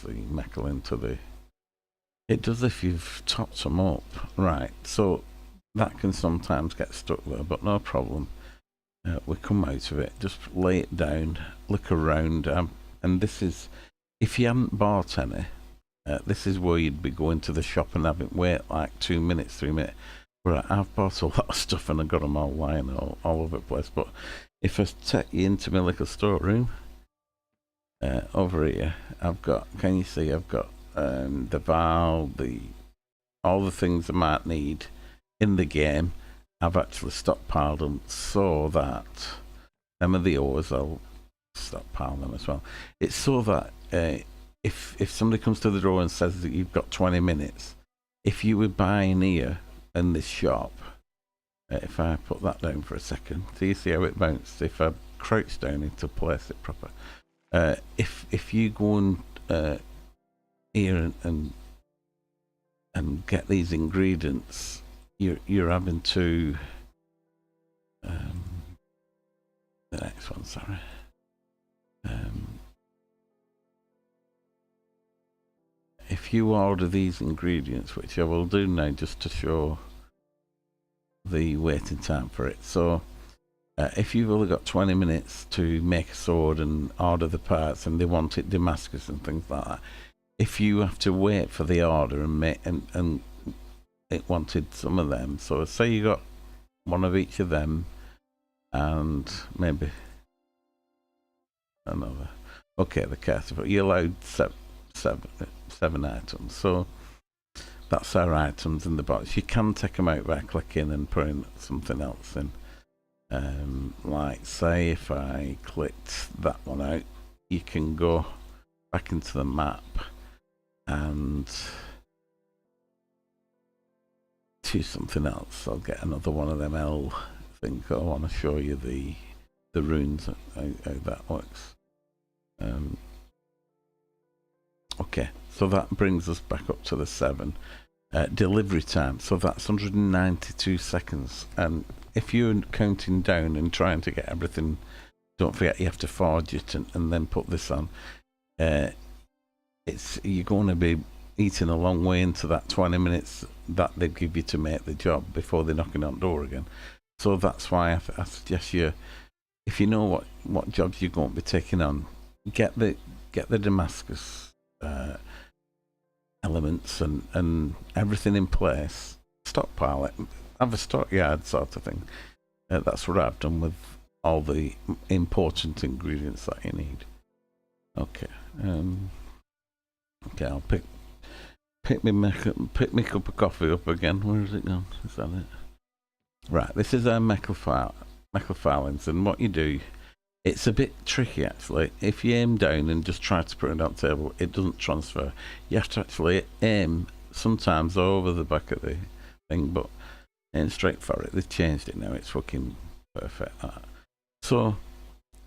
the metal into the. It does if you've topped them up, right? So that can sometimes get stuck there, but no problem. We come out of it, just lay it down, look around, and this is, if you haven't bought any, this is where you'd be going to the shop and having wait like 2 minutes, 3 minutes. But I've bought a lot of stuff and I've got them all lying all over the place. But if I take you into my little storeroom, over here, I've got, can you see, I've got the valve, all the things I might need in the game. I've actually stockpiled them so that them are the ores, I'll stockpile them as well. It's so that if somebody comes to the door and says that you've got 20 minutes, if you were buying here in this shop, if I put that down for a second, do you see how it bounced? If I crouch down to place it proper, if you go and here and get these ingredients, you're having to the next one, sorry. If you order these ingredients, which I will do now just to show the waiting time for it. So if you've only got 20 minutes to make a sword and order the parts and they want it Damascus and things like that, if you have to wait for the order and make and it wanted some of them, so say you got one of each of them and maybe another. Okay, the cast, but you're allowed seven items, so that's our items in the box. You can take them out by clicking and putting something else in. Like say if I clicked that one out, you can go back into the map and choose something else. I'll get another one of them L things. I want to show you the runes, how that works. Okay, so that brings us back up to the 7. Delivery time, so that's 192 seconds, and if you're counting down and trying to get everything, don't forget you have to forge it and then put this on. You're going to be eating a long way into that 20 minutes that they give you to make the job before they're knocking on the door again. So that's why I suggest you, if you know what jobs you're going to be taking on, get the Damascus elements and everything in place, stockpile it, have a stockyard sort of thing. That's what I've done with all the important ingredients that you need. Okay, okay, I'll pick my cup of coffee up again. Where is it gone? Is that it? Right, this is our metal filings, and what you do, it's a bit tricky actually. If you aim down and just try to put it on the table, it doesn't transfer. You have to actually aim sometimes over the back of the thing, but aim straight for it. They've changed it now, it's fucking perfect. So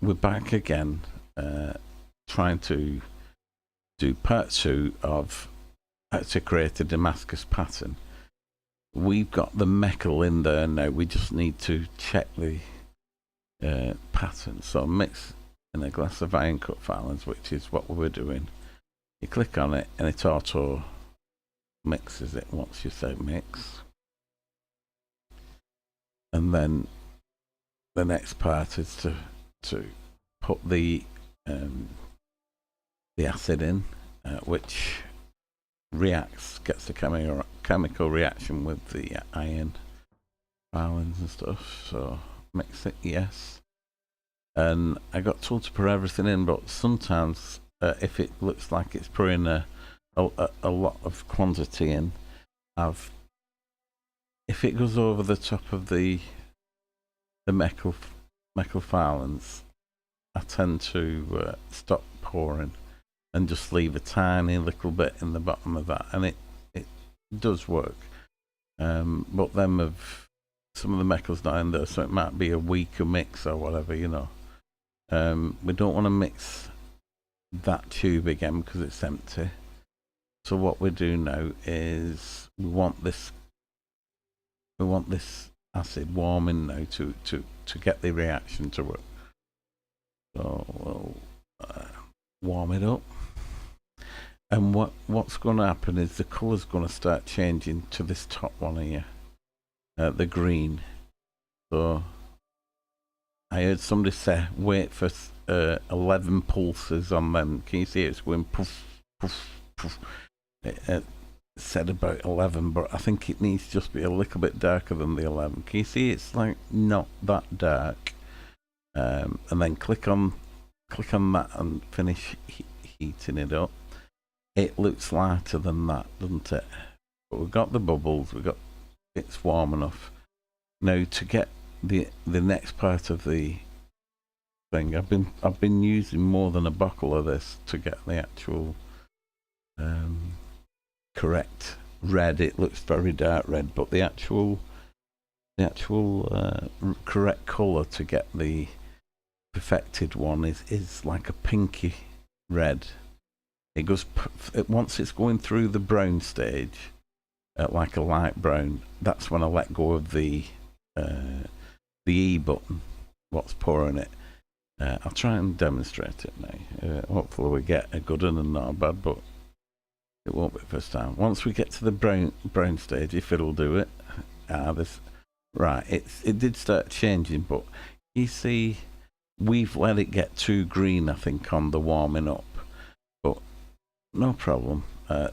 we're back again, trying to do part 2 of how to create a Damascus pattern. We've got the metal in there now, we just need to check the pattern. So mix in a glass of iron cut filings, which is what we're doing. You click on it and it auto mixes it once you say mix, and then the next part is to put the acid in, which reacts, gets a chemical reaction with the iron filings and stuff. So mix it, yes. And I got told to put everything in, but sometimes if it looks like it's putting a lot of quantity in, if it goes over the top of the metal filings, I tend to stop pouring and just leave a tiny little bit in the bottom of that, and it does work. But then of some of the metal's not in there, so it might be a weaker mix or whatever, you know. We don't want to mix that tube again because it's empty. So what we do now is we want this acid warming now to get the reaction to work. So we'll warm it up, and what's going to happen is the colour's going to start changing to this top one here, the green. So I heard somebody say wait for 11 pulses on them. Can you see it's going poof poof poof? It said about 11, but I think it needs to just be a little bit darker than the 11. Can you see it's like not that dark? And then click on that and finish heating it up. It looks lighter than that, doesn't it? But we've got the bubbles, it's warm enough. Now to get the next part of the thing, I've been using more than a bottle of this to get the actual correct red. It looks very dark red, but the actual correct colour to get the perfected one is like a pinky red. It goes once it's going through the brown stage, like a light brown. That's when I let go of the E button. What's pouring it? I'll try and demonstrate it now. Hopefully we get a good one and not a bad, but it won't be the first time. Once we get to the brown stage, if it'll do it, right. It did start changing, but you see, we've let it get too green, I think, on the warming up. But no problem.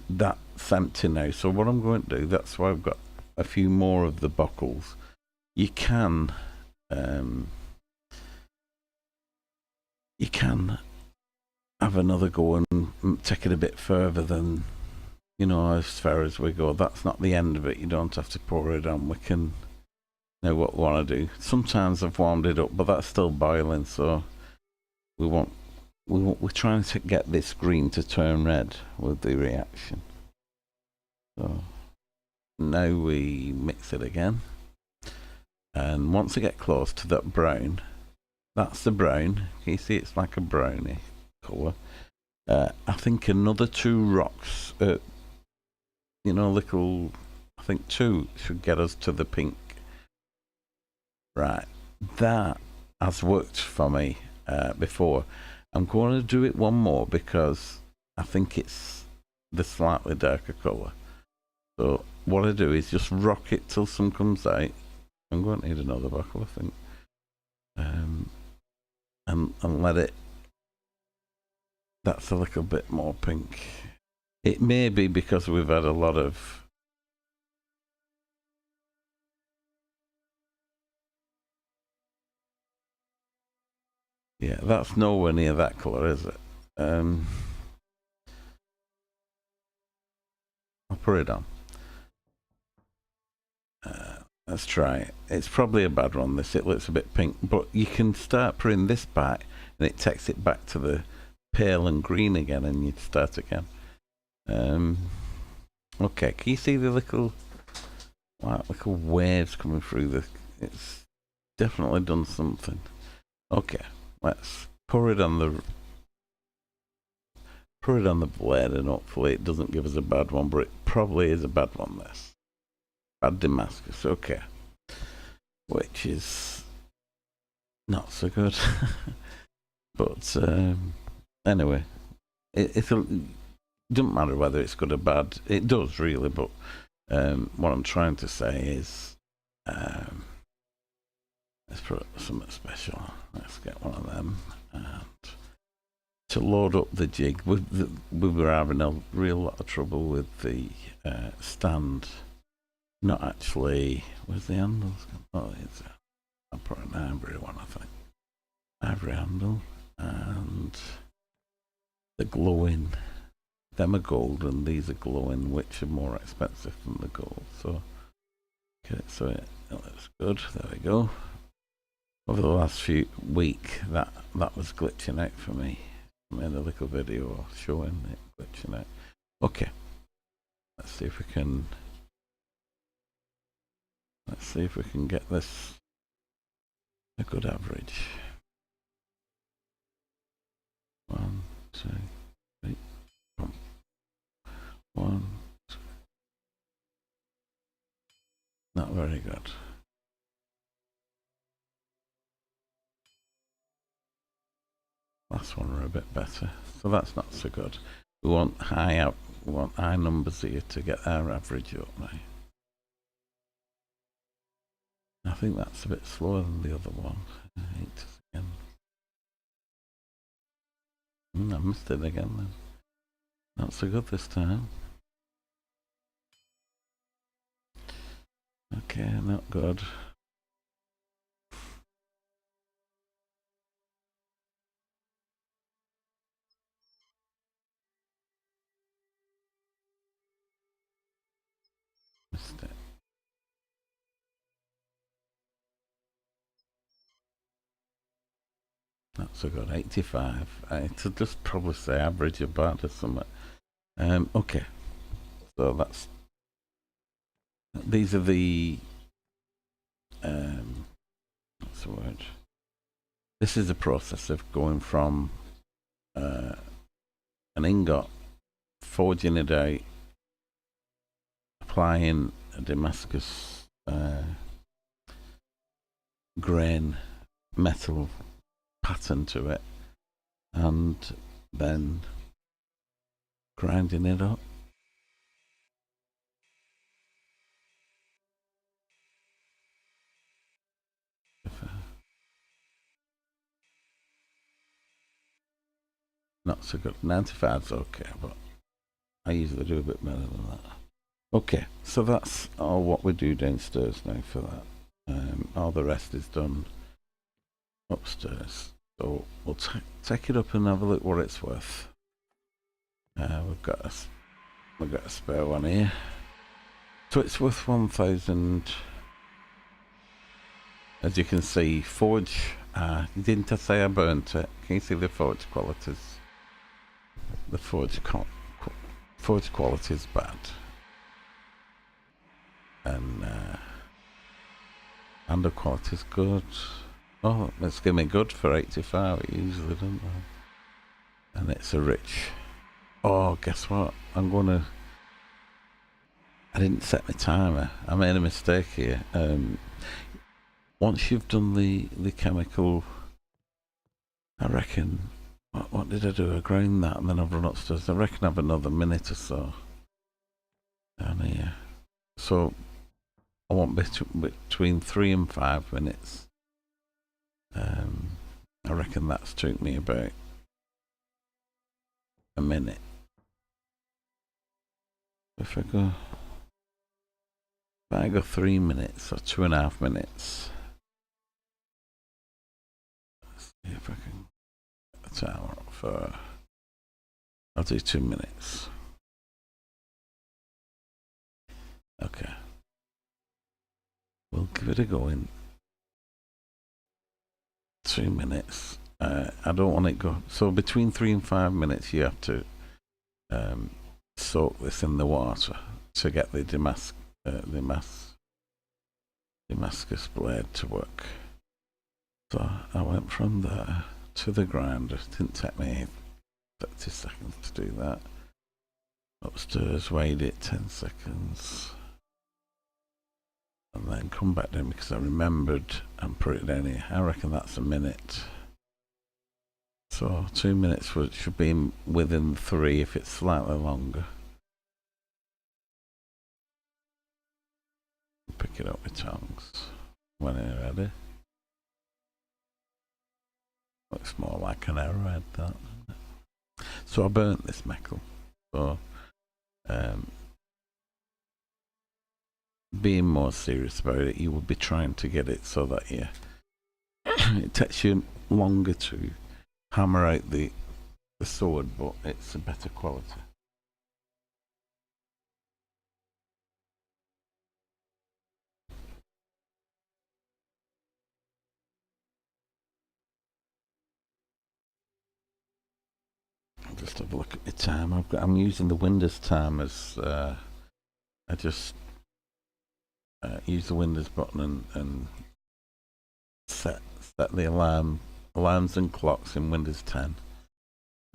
That's empty now. So what I'm going to do, that's why I've got a few more of the bottles. You can have another go and take it a bit further than, you know, as far as we go. That's not the end of it. You don't have to pour it on. We can know what we want to do. Sometimes I've warmed it up, but that's still boiling, so we're trying to get this green to turn red with the reaction. So now we mix it again, and once I get close to that brown, that's the brown. Can you see it's like a brownie colour? I think another 2 rocks, you know, little, I think 2 should get us to the pink. Right, that has worked for me before. I'm going to do it one more because I think it's the slightly darker colour. So what I do is just rock it till some comes out. I'm going to need another bottle, I think. And let it, that's a little bit more pink. It may be because we've had a lot of that's nowhere near that colour, is it? I'll put it on. Let's try it. It's probably a bad one, this. It looks a bit pink, but you can start putting this back and it takes it back to the pale and green again, and you start again. Okay, can you see the little waves coming through it's definitely done something. Okay, let's pour it on the blade, and hopefully it doesn't give us a bad one, but it probably is a bad one, this. Bad Damascus, okay. Which is not so good. But anyway, it doesn't matter whether it's good or bad. It does really, but what I'm trying to say is let's put something special. Let's get one of them. And to load up the jig, we were having a real lot of trouble with the stand. Not actually. Where's the handles? Oh, it's I'll put an ivory one, I think. Ivory handle, and the glowing. Them are gold, and these are glowing, which are more expensive than the gold. So Okay, so it looks good. There we go. Over the last week, that was glitching out for me. I made a little video showing it glitching out. Okay, let's see if we can. Let's see if we can get this a good average. 1, 2, 3, 4. 1, 2. Not very good. Last one were a bit better, so that's not so good. We want high numbers here to get our average up now. I think that's a bit slower than the other one. I missed it again then. Not so good this time. Okay, not good. Missed it. Not so good. 85. I should just probably say average or bad or something. Okay. So these are the what's the word? This is the process of going from an ingot, forging it out, applying a Damascus grain metal pattern to it, and then grinding it up. Not so good. 95's okay, but I usually do a bit better than that. Okay, so that's all what we do downstairs now for that. All the rest is done upstairs. So we'll take it up and have a look what it's worth. We've got a spare one here. So it's worth 1,000. As you can see, forge. Didn't I say I burnt it? Can you see the forge qualities? The forge quality is bad, and the quality is good. Oh, it's giving me good for 85. It usually doesn't. And it's a rich. Oh, guess what? I didn't set my timer. I made a mistake here. Once you've done the chemical, I reckon. What did I do? I ground that and then I've run upstairs. I reckon I have another minute or so down here. So I want between 3 and 5 minutes. I reckon that's took me about a minute. If I go 3 minutes or 2.5 minutes. Let's see if I can get the timer up for. I'll do 2 minutes. Okay. We'll give it a go in 2 minutes. I don't want it go. So between 3 and 5 minutes, you have to soak this in the water to get the Damascus blade to work. So I went from there to the grinder. It didn't take me 30 seconds to do that. Upstairs, weighed it 10 seconds. And then come back down because I remembered and put it down here. I reckon that's a minute. So 2 minutes should be within 3 if it's slightly longer. Pick it up with tongs when it's ready. Looks more like an arrowhead, that. So I burnt this metal. So being more serious about it, you would be trying to get it so that it takes you longer to hammer out the sword, but it's a better quality. just have a look at my time. I'm using the Windows time as I just use the Windows button and set the alarms and clocks in Windows 10,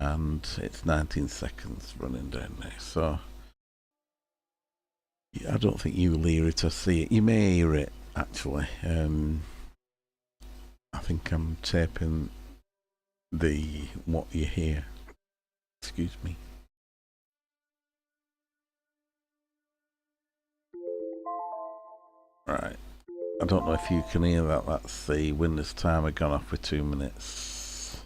and it's 19 seconds running down there. So I don't think you'll hear it or see it. You may hear it actually. I think I'm taping the what you hear. Excuse me. Right. I don't know if you can hear that. That's the Windows timer gone off with 2 minutes.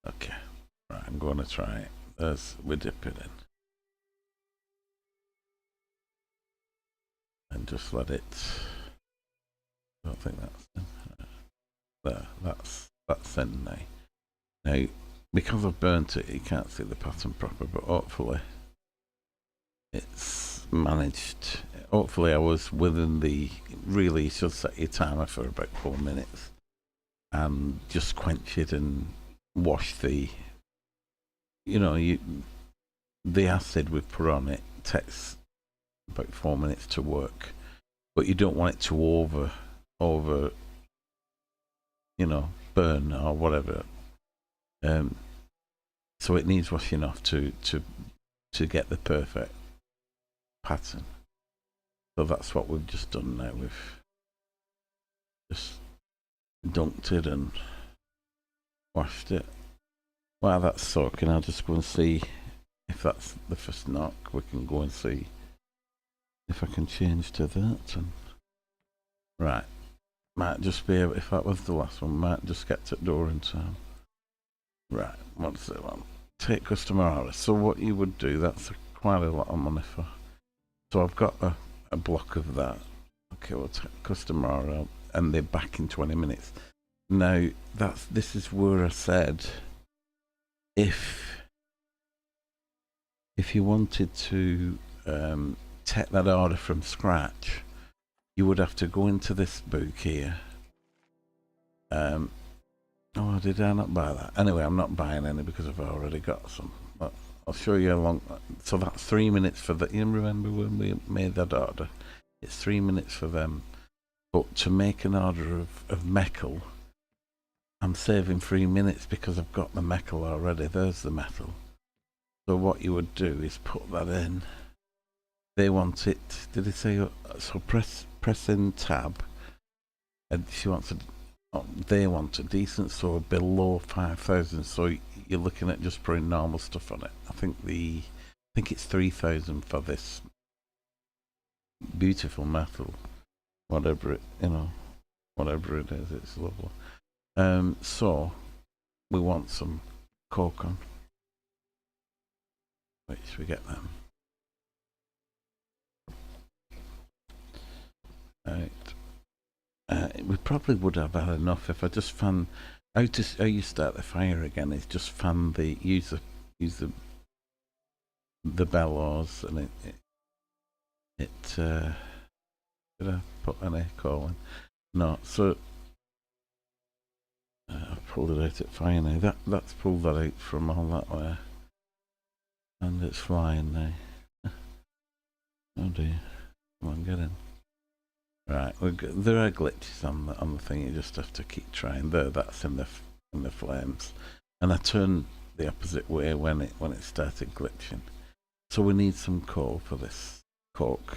Okay. Right, I'm going to try it. We're dipping in. And just let it. I don't think that's in. There. That's in now. Now, because I've burnt it, you can't see the pattern proper, but hopefully it's managed. Hopefully I was within the, really you should set your timer for about 4 minutes and just quench it and wash the, the acid we've put on it takes about 4 minutes to work, but you don't want it to over burn or whatever. So it needs washing off to get the perfect pattern. So that's what we've just done now. We've just dunked it and washed it. While that's soaking, I'll just go and see if that's the first knock. We can go and see if I can change to that. And right, might just be able, if that was the last one, might just get to the door in time. Right, what's it on? Take customer order. So what you would do, that's quite a lot of money for. So I've got a block of that. Okay, we'll take customer order, and they're back in 20 minutes. Now, this is where I said, if you wanted to take that order from scratch, you would have to go into this book here. Oh, did I not buy that? Anyway, I'm not buying any because I've already got some. But I'll show you how long. So that's 3 minutes for the. You remember when we made that order? It's 3 minutes for them. But to make an order of metal, I'm saving 3 minutes because I've got the metal already. There's the metal. So what you would do is put that in. They want it. Did they say? So press in tab. And she wants a. They want a decent, so below 5,000. So you're looking at just putting normal stuff on it. I think it's 3,000 for this beautiful metal, whatever it is. It's lovely. So we want some cork on. Wait, should we get them? Right. We probably would have had enough if I just fan. How you start the fire again is just fan use the bellows, and it did I put any coal in? No, so I've pulled it out at fire now. That's pulled that out from all that way, and it's flying now. Oh dear, come on, get in. Right, there are glitches on the thing. You just have to keep trying. That's in the flames, and I turned the opposite way when it started glitching. So we need some coal for this cork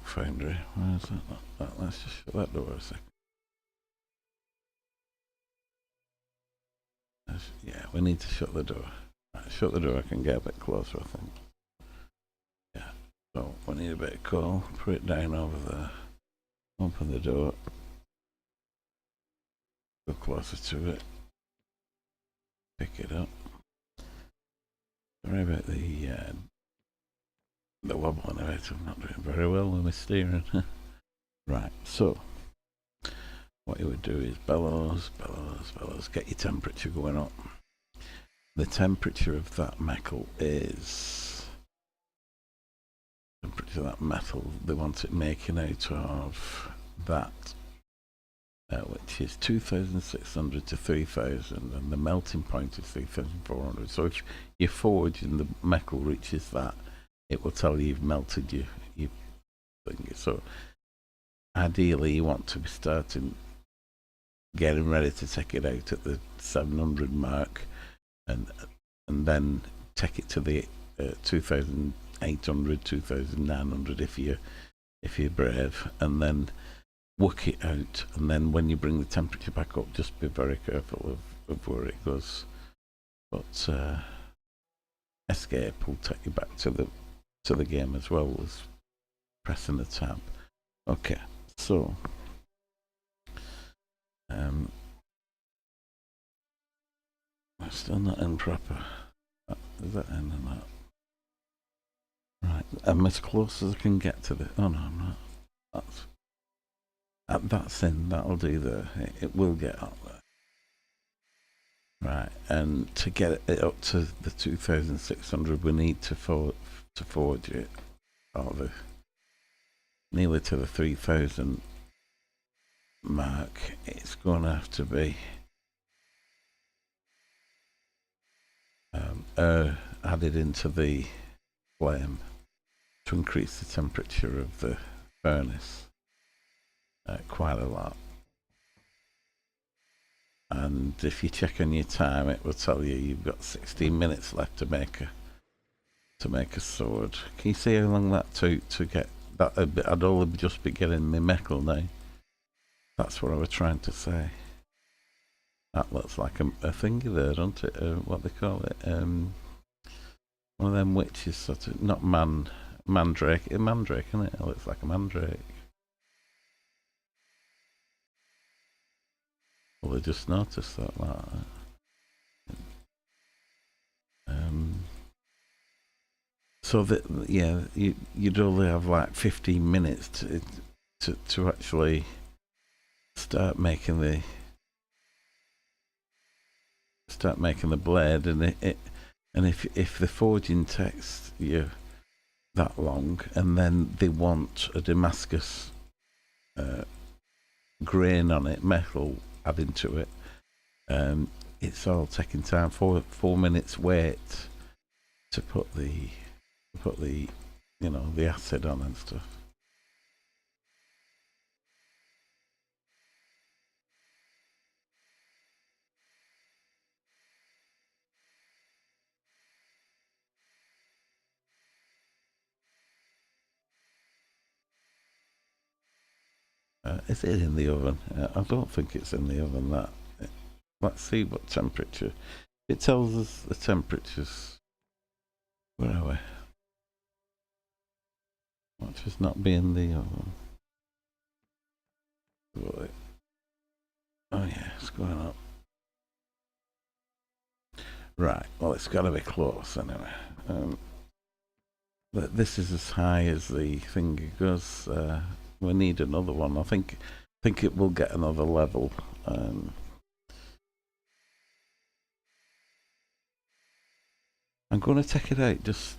foundry. Where is that? Let's just shut that door a second. Yeah, we need to shut the door. Right, shut the door. I can get a bit closer, I think. Yeah. So we need a bit of coal. Put it down over there. Open the door. Go closer to it. Pick it up. Sorry about the wobbling of it. I'm not doing very well with my steering. Right. So what you would do is bellows. Get your temperature going up. The temperature of that metal is temperature of that metal. They want it making out of that which is 2,600 to 3,000, and the melting point is 3,400. So if your forge and the metal reaches that, it will tell you you've melted your thing. So ideally, you want to be getting ready to take it out at the 700 mark, and then take it to the 2,800, 2,900 if you're brave, and then work it out. And then when you bring the temperature back up, just be very careful of where it goes. But escape will take you back to the game as well as pressing the tab. Okay, so I'm still not in proper. Is that in or not? Right, I'm as close as I can get to the. Oh no, I'm not. That's in. That'll do there. It will get up there. Right, and to get it up to the 2,600, we need to forge it, or nearly to the 3,000 mark. It's going to have to be added into the flame to increase the temperature of the furnace quite a lot. And if you check on your time, it will tell you you've got 16 minutes left to make a sword. Can you see how long that took to get that? I'd only just be getting my metal now. That's what I was trying to say. That looks like a thingy there, doesn't it? What they call it? One of them witches, sort of. Not mandrake. A mandrake, isn't it? It looks like a mandrake. Well, I just noticed that. So that, yeah, you'd only have like 15 minutes to actually start making the blade, and if the forging takes you that long, and then they want a Damascus grain on it, metal adding to it, it's all taking time. 4 minutes wait to put the the acid on and stuff. Is it in the oven? I don't think it's in the oven. Let's see what temperature. It tells us the temperatures. Where are we? Watch us not be in the oven. Oh yeah, it's going up. Right, well it's got to be close anyway. But this is as high as the thing goes. We need another one. I think it will get another level. I'm going to take it out just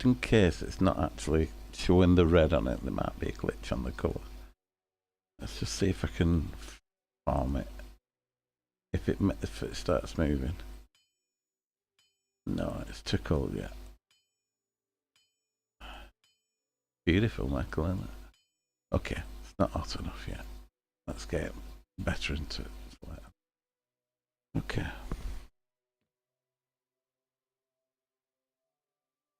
in case it's not actually showing the red on it. There might be a glitch on the colour. Let's just see if I can farm it. If it starts moving. No, it's too cold yet. Beautiful metal, isn't it? Okay, it's not hot enough yet. Let's get better into it. Okay.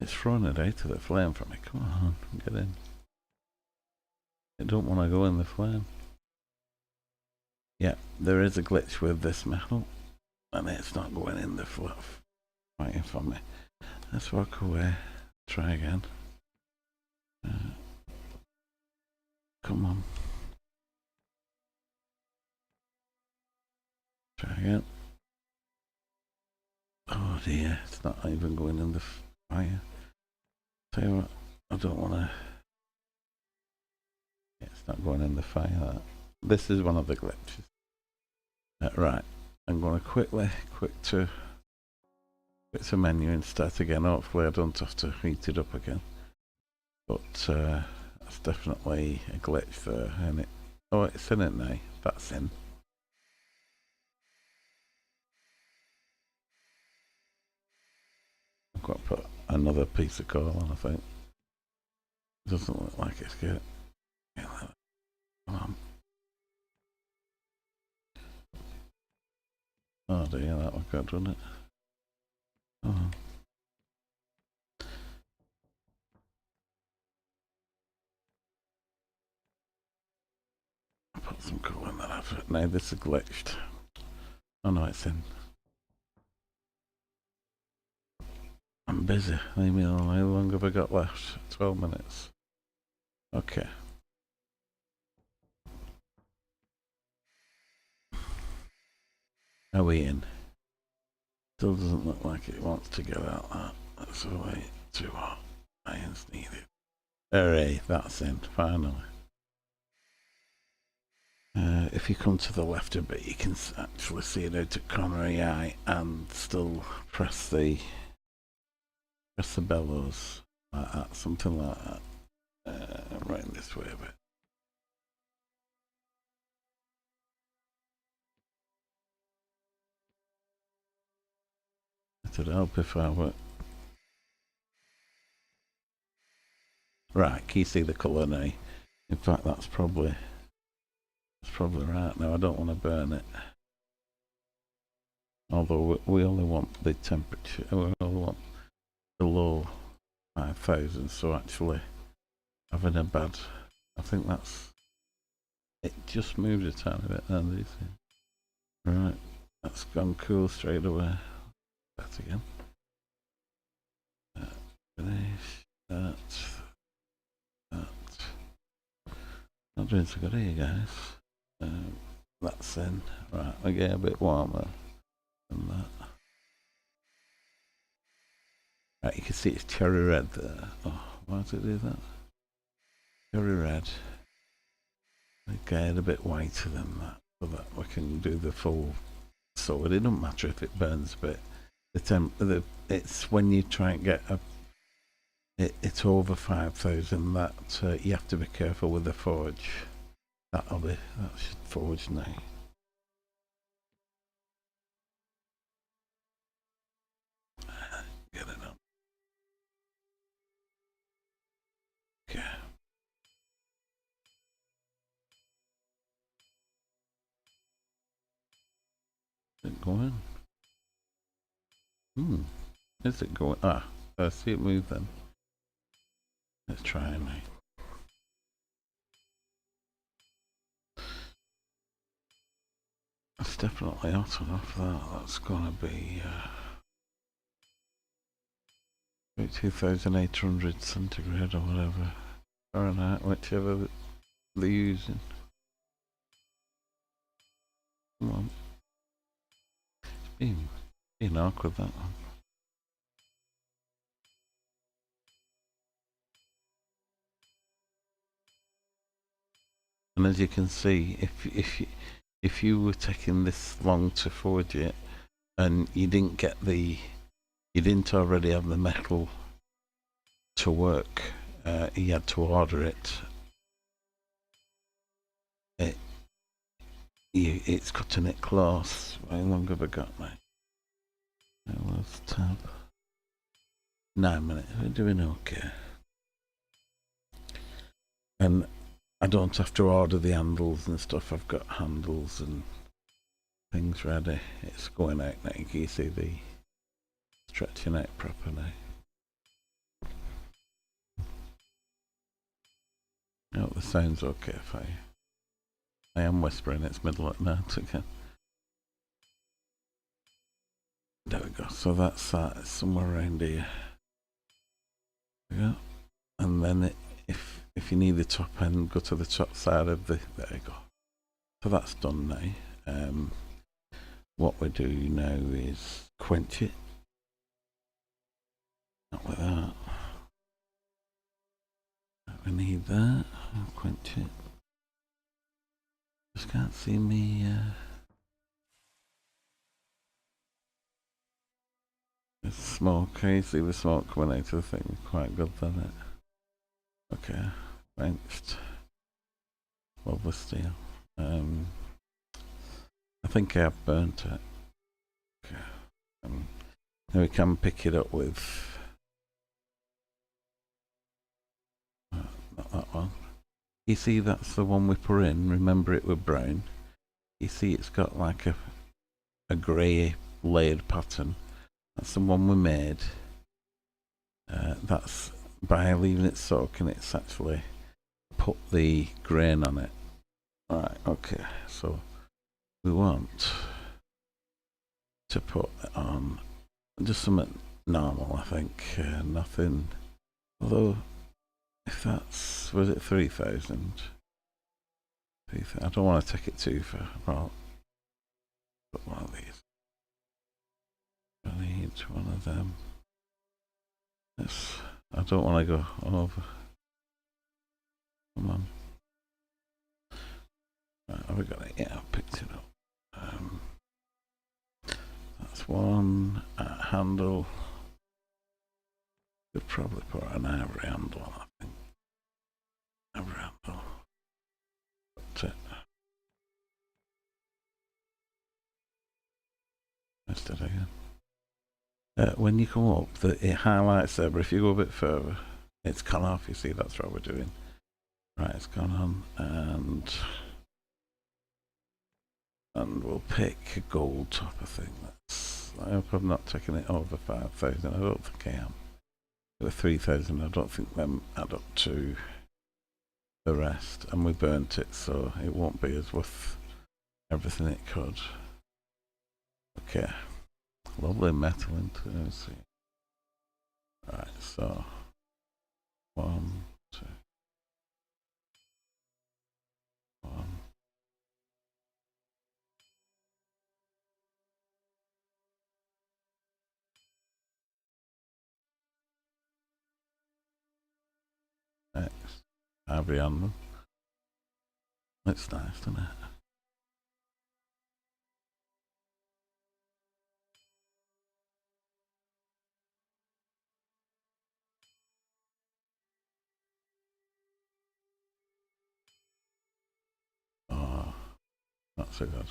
It's throwing it out of the flame for me. Come on, get in. I don't want to go in the flame. Yeah, there is a glitch with this metal, and it's not going in the fluff. Waiting for me. Let's walk away. Try again. Come on. Try again. Oh dear, it's not even going in the fire. Tell you what, I don't want to. It's not going in the fire. This is one of the glitches. Right, I'm going to quick to menu and start again. Hopefully I don't have to heat it up again. But that's definitely a glitch there, and it's in it now. That's in. I've got to put another piece of coal on, I think. Doesn't look like it's good. Yeah, come on. Oh dear, that one good, wasn't it? Oh. I'll put some coal in that after. No, this is glitched. Oh no, it's in. I'm busy. Leave me alone. How long have I got left? 12 minutes. Okay. Are we in? Still doesn't look like it wants to get out that. That's way too hot. Iron's needed. Hooray, that's in, finally. If you come to the left a bit, you can actually see it out at corner of the eye and still press the bellows like that, something like that. Right this way a bit. It'd help if I were... Right, can you see the colour now? In fact, that's probably right. Now I don't want to burn it. Although we only want the temperature, we only want below 5,000, so actually having a bad... I think that's... It just moved a tiny bit then, do you see? Right, that's gone cool straight away. That again. Finish that. Not doing so good here, guys. That's in. Right, we get a bit warmer than that. Right, you can see it's cherry red there. Oh, why does it do that? Cherry red. Get a bit whiter than that, so that we can do the full. So it doesn't matter if it burns a bit. It's when you try and get it's over 5,000 that you have to be careful with the forge. That should forge now. Get it up. Okay. Is it going? Is it going? Ah, I see it move then. Let's try it now. It's definitely hot enough that. That's gonna be about 2,800 centigrade or whatever. Fahrenheit, whichever they're using. Come on. It's being awkward, that one. And as you can see, if you were taking this long to forge it, and you didn't already have the metal to work, you had to order it. It's cutting it close. How long have I got now? Let's tab. 9 minutes. We're doing okay. And I don't have to order the handles and stuff. I've got handles and things ready. It's going out now. Can you see the stretching out proper now? I hope the sound's okay if I am whispering. It's middle of the night again. There we go. So that's that. It's somewhere around here. There we go. And then if you need the top end, go to the top side of the... There you go. So that's done now. What we do now is quench it. Not with that. We need that. I'll quench it. Just can't see me... There's smoke. Can you see the smoke coming out of the thing? Quite good, isn't it? Okay. Quenched. Love the steel. think I have burnt it. Okay. Now we can pick it up with not that one. You see, that's the one we put in. Remember, it was brown. You see, it's got like a grey layered pattern. That's the one we made. That's by leaving it soaking, it's actually put the grain on it. Right, okay, so we want to put it on just something normal, I think. Nothing, although if that's, was it 3,000? I don't want to take it too far. Well, put one of these. I need one of them. I don't want to go over. Come on. Right, have we got it? Yeah, I picked it up. That's one handle. Could probably put an ivory handle on, I think. Ivory handle. That's it. Let's do it again. When you come up, it highlights there, but if you go a bit further, it's gone off. You see, that's what we're doing. Right, it's gone on, and we'll pick a gold top, I think. I hope I'm not taking it over 5,000. I don't think I am. With 3,000, I don't think them add up to the rest, and we burnt it, so it won't be as worth everything it could. Okay, lovely metal into it. Let's see. Right, so 1, 2, 1. Next, ivory on them. Looks nice, doesn't it? Oh, not so good.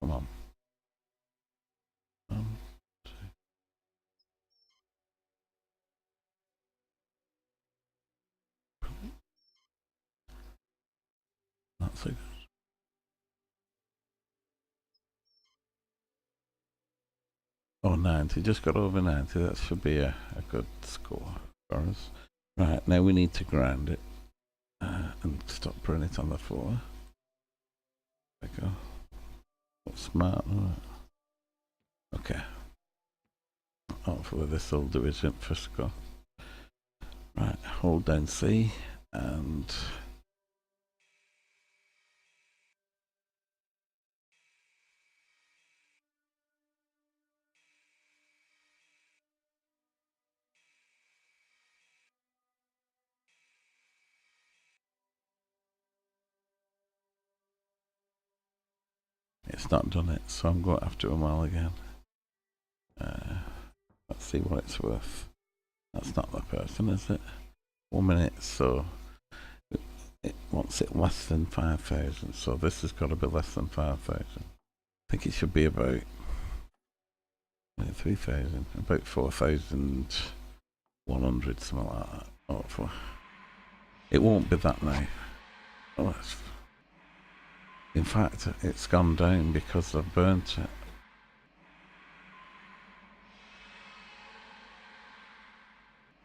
Come on. 1, 2. Not so good. Oh, 90. Just got over 90. That should be a good score for us. Right, now we need to grind it and stop putting it on the floor. There we go. That's smart, isn't it? Okay. Hopefully this will do it first go. Right, hold down C and it's not done it, so I'm going to have to do them all again. Let's see what it's worth. That's not the person, is it? 1 minute, so it wants it less than 5,000, so this has got to be less than 5,000. I think it should be about 3,000, about 4,100, something like that. Hopefully. It won't be that now. Oh, in fact, it's gone down because I've burnt it.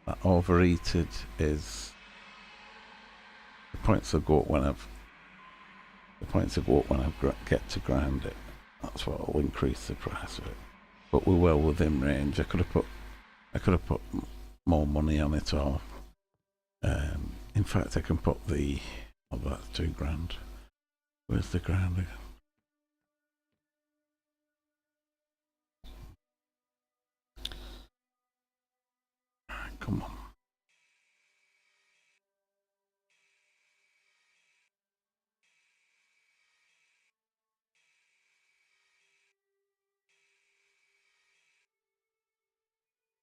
That overheated is the points will go up when I get to grind it. That's what will increase the price of it. But we're well within range. I could have put more money on it, or in fact I can put the, oh, that's £2,000. Where's the grind again? Come on.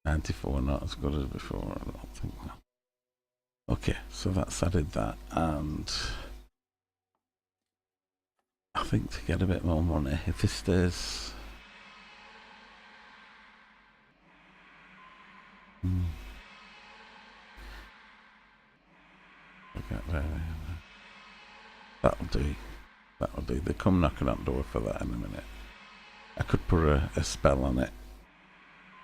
$94, not as good as before, I don't think. Okay, so that's added that, and think to get a bit more money, if he stays... That'll do. That'll do. They come knocking on the door for that in a minute. I could put a spell on it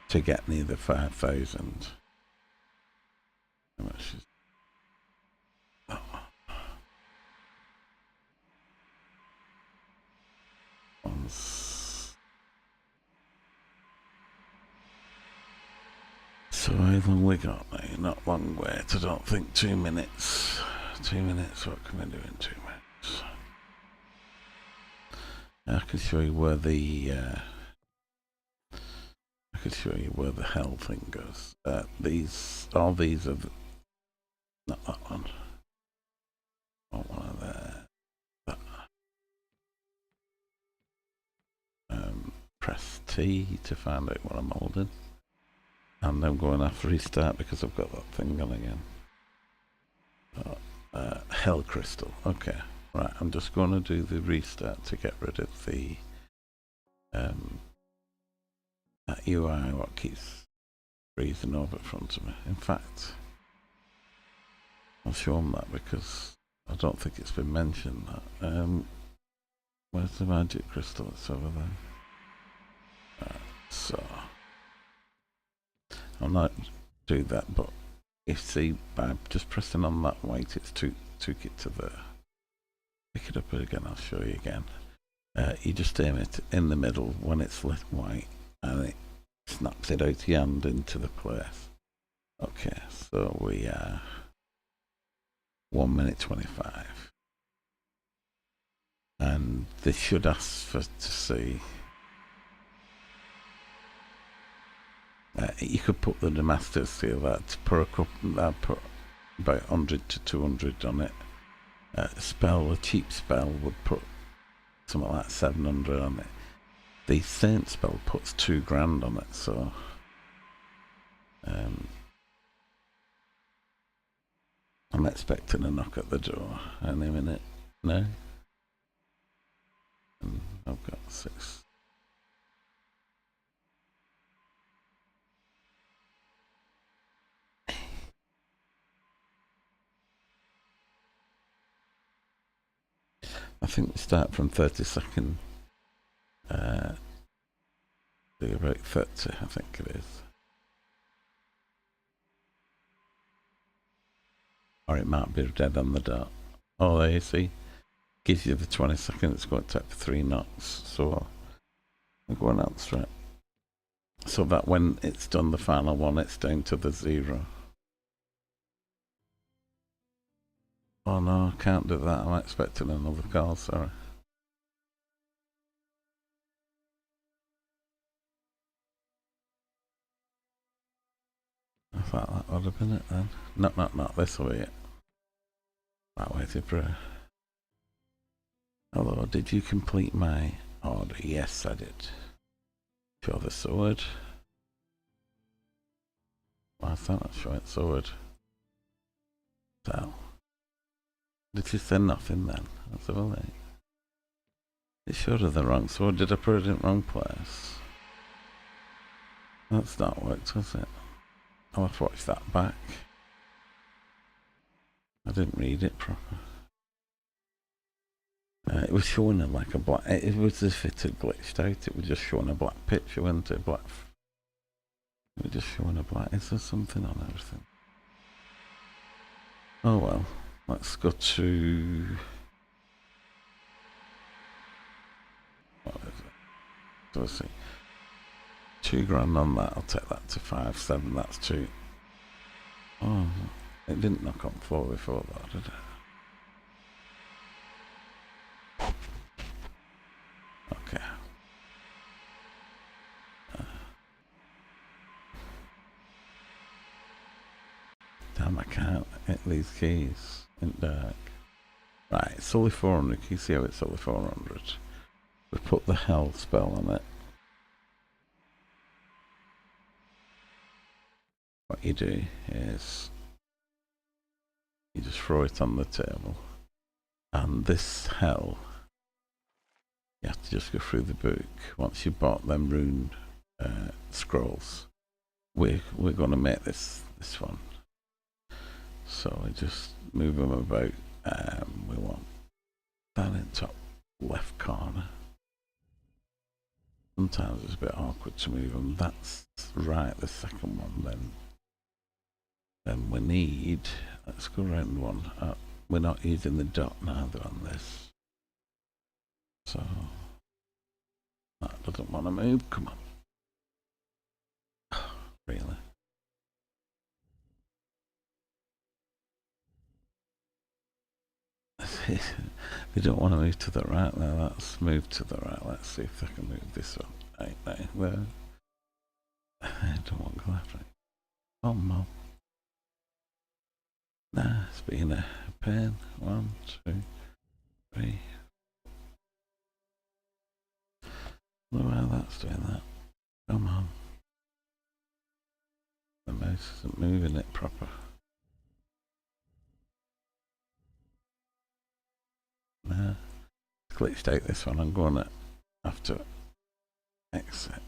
to get near the 5,000. How much is... Oh. So how long we got now? Not long wait, I don't think. 2 minutes. 2 minutes, what can I do in 2 minutes? I can show you where the I can show you where the hell thing goes. All these are not that one. Not one of there. That. Press T to find out what I'm holding. And I'm going after restart because I've got that thing on again. Hell crystal. Okay. Right, I'm just going to do the restart to get rid of the that UI what keeps freezing over in front of me. In fact, I'll show them that because I don't think it's been mentioned that. Where's the magic crystal? It's over there. So I'll not do that, but you see by just pressing on that white, it's took it to there. Pick it up again, I'll show you again. You just aim it in the middle when it's lit white and it snaps it out your hand into the place. Okay, so we are 1 minute 25. And this should ask for to see. You could put the Damascus seal that put about 100 to 200 on it. A cheap spell would put something like 700 on it. The Saint spell puts 2 grand on it, so I'm expecting a knock at the door any minute. No? And I've got 6. I think we start from 32nd. Do about 30, I think it is. Or it might be dead on the dot. Oh, there you see. Gives you the 20 seconds, it's going to take 3 knocks. So I'm going out straight. So that when it's done the final one, it's down to the 0. Oh no, I can't do that. I'm expecting another call, sorry. I thought that would have been it then. Not this will be it. That waited for a... Hello, did you complete my order? Yes, I did. Show the sword. Why is that not showing sword? So, did you say nothing then? That's a bit. It showed her the wrong sword. Did I put it in the wrong place? That's not worked, has it? I'll have to watch that back. I didn't read it proper. It was showing her like a black... It was as if it had glitched out. It was just showing a black picture, wasn't it? Black... It was just showing a black... Is there something on everything? Oh well. Let's go to... What is it? So let's see. 2 grand on that. I'll take that to 5, 7. That's 2. Oh, it didn't knock on floor before that, did it? Okay. Damn, I can't hit these keys in dark. Right, it's only 400. Can you see how it's only 400? We put the hell spell on it. What you do is you just throw it on the table, and this hell You have to just go through the book. Once you've bought them rune scrolls, we're going to make this one. So we just move them about. We want that in top left corner. Sometimes it's a bit awkward to move them. That's right, the second one. Then we need, let's go around one. We're not using the dot neither on this. So that doesn't want to move. Come on. Really? They don't want to move to the right there. Let's move to the right. Let's see if I can move this one. Right there. I don't want to go left, right. Oh, Mom. Nah, it's been a pain. 1, 2, 3. Look how that's doing that. Come on. The mouse isn't moving it proper. Nah. Glitched out this one. I'm going to have to exit.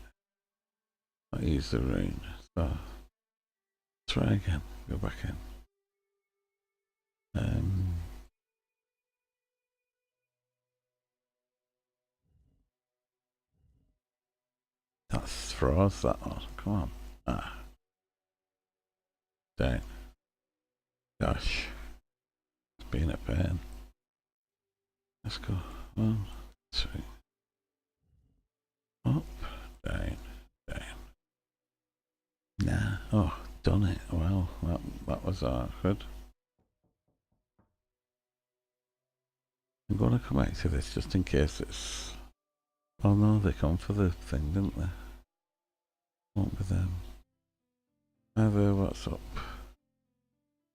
I'll use the rune. So, try again. Go back in. That's for us, that one. Come on. Ah. Down. Gosh. It's been a pain. Let's go. 1, 2. Up. Down. Down. Nah. Oh, done it. Well, that was awkward. I'm going to come back to this just in case it's... Oh no, they come for the thing, didn't they? Won't be them. Either, what's up?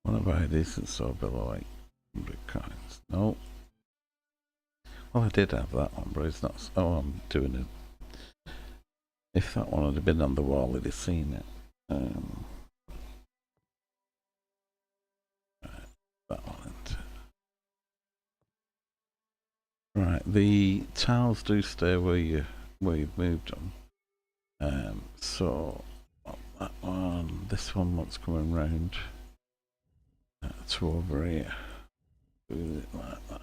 Want to buy a decent store below like 100 coins? Nope. Well, I did have that one, but it's not... Oh, I'm doing it. If that one had been on the wall, I'd have seen it. Right, that one into. Right, the tiles do stay where you've moved them. So that one, this one, what's coming round to over here. Do it like that.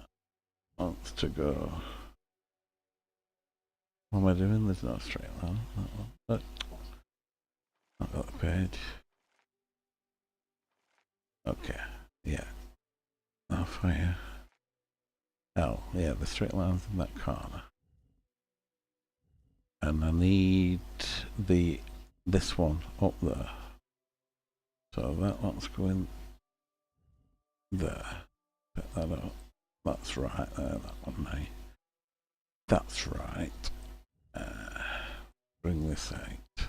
Wants to go. What am I doing? There's no straight line. That one. Look. Not got the page. Okay. Yeah. Now fire. Oh, yeah, the straight line's in that corner. And I need this one up there. So that one's going there. Pick that up. That's right there, that one now. That's right. Bring this out.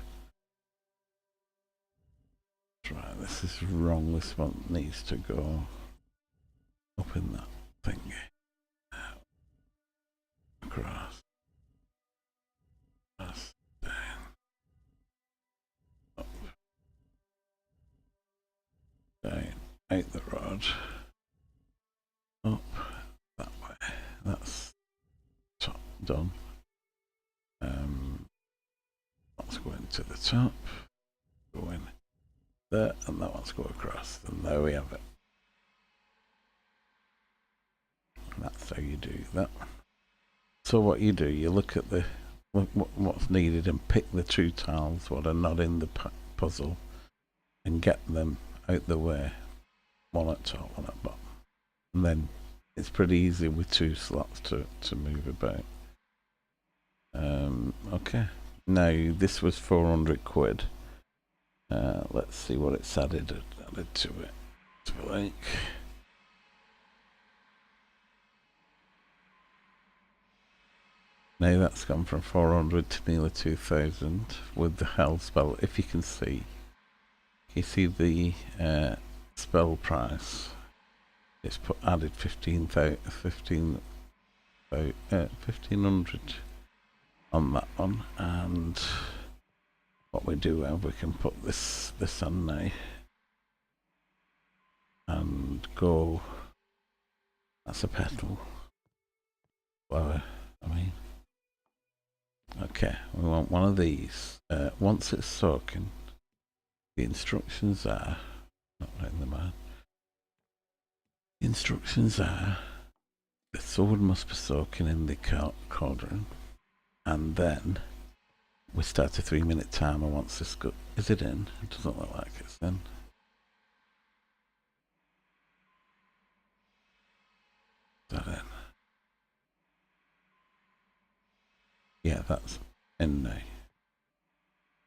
That's right, this is wrong. This one needs to go up in that thingy. Across. Across. Down. Up. Down. Out the rod. Up. That way. That's top done. Let's go into the top. Go in there, and that one's go across. And there we have it. And that's how you do that. So what you do, you look at the what's needed and pick the 2 tiles what are not in the puzzle and get them out the way. One at top, one at bottom. And then it's pretty easy with 2 slots to move about. Okay. Now this was 400 quid. Let's see what it's added to it. So like, now that's gone from 400 to nearly 2000 with the hell spell. If you can see, you see the spell price. It's added 1500 on that one, and what we do have, we can put this on now and go. That's a petal. Flower, I mean. Okay, we want one of these. Once it's soaking, the instructions are not right in the mind. The instructions are the sword must be soaking in the cauldron, and then we start a 3-minute timer once this go. Is it in? It doesn't look like it's in. Is that in? Yeah, that's in now.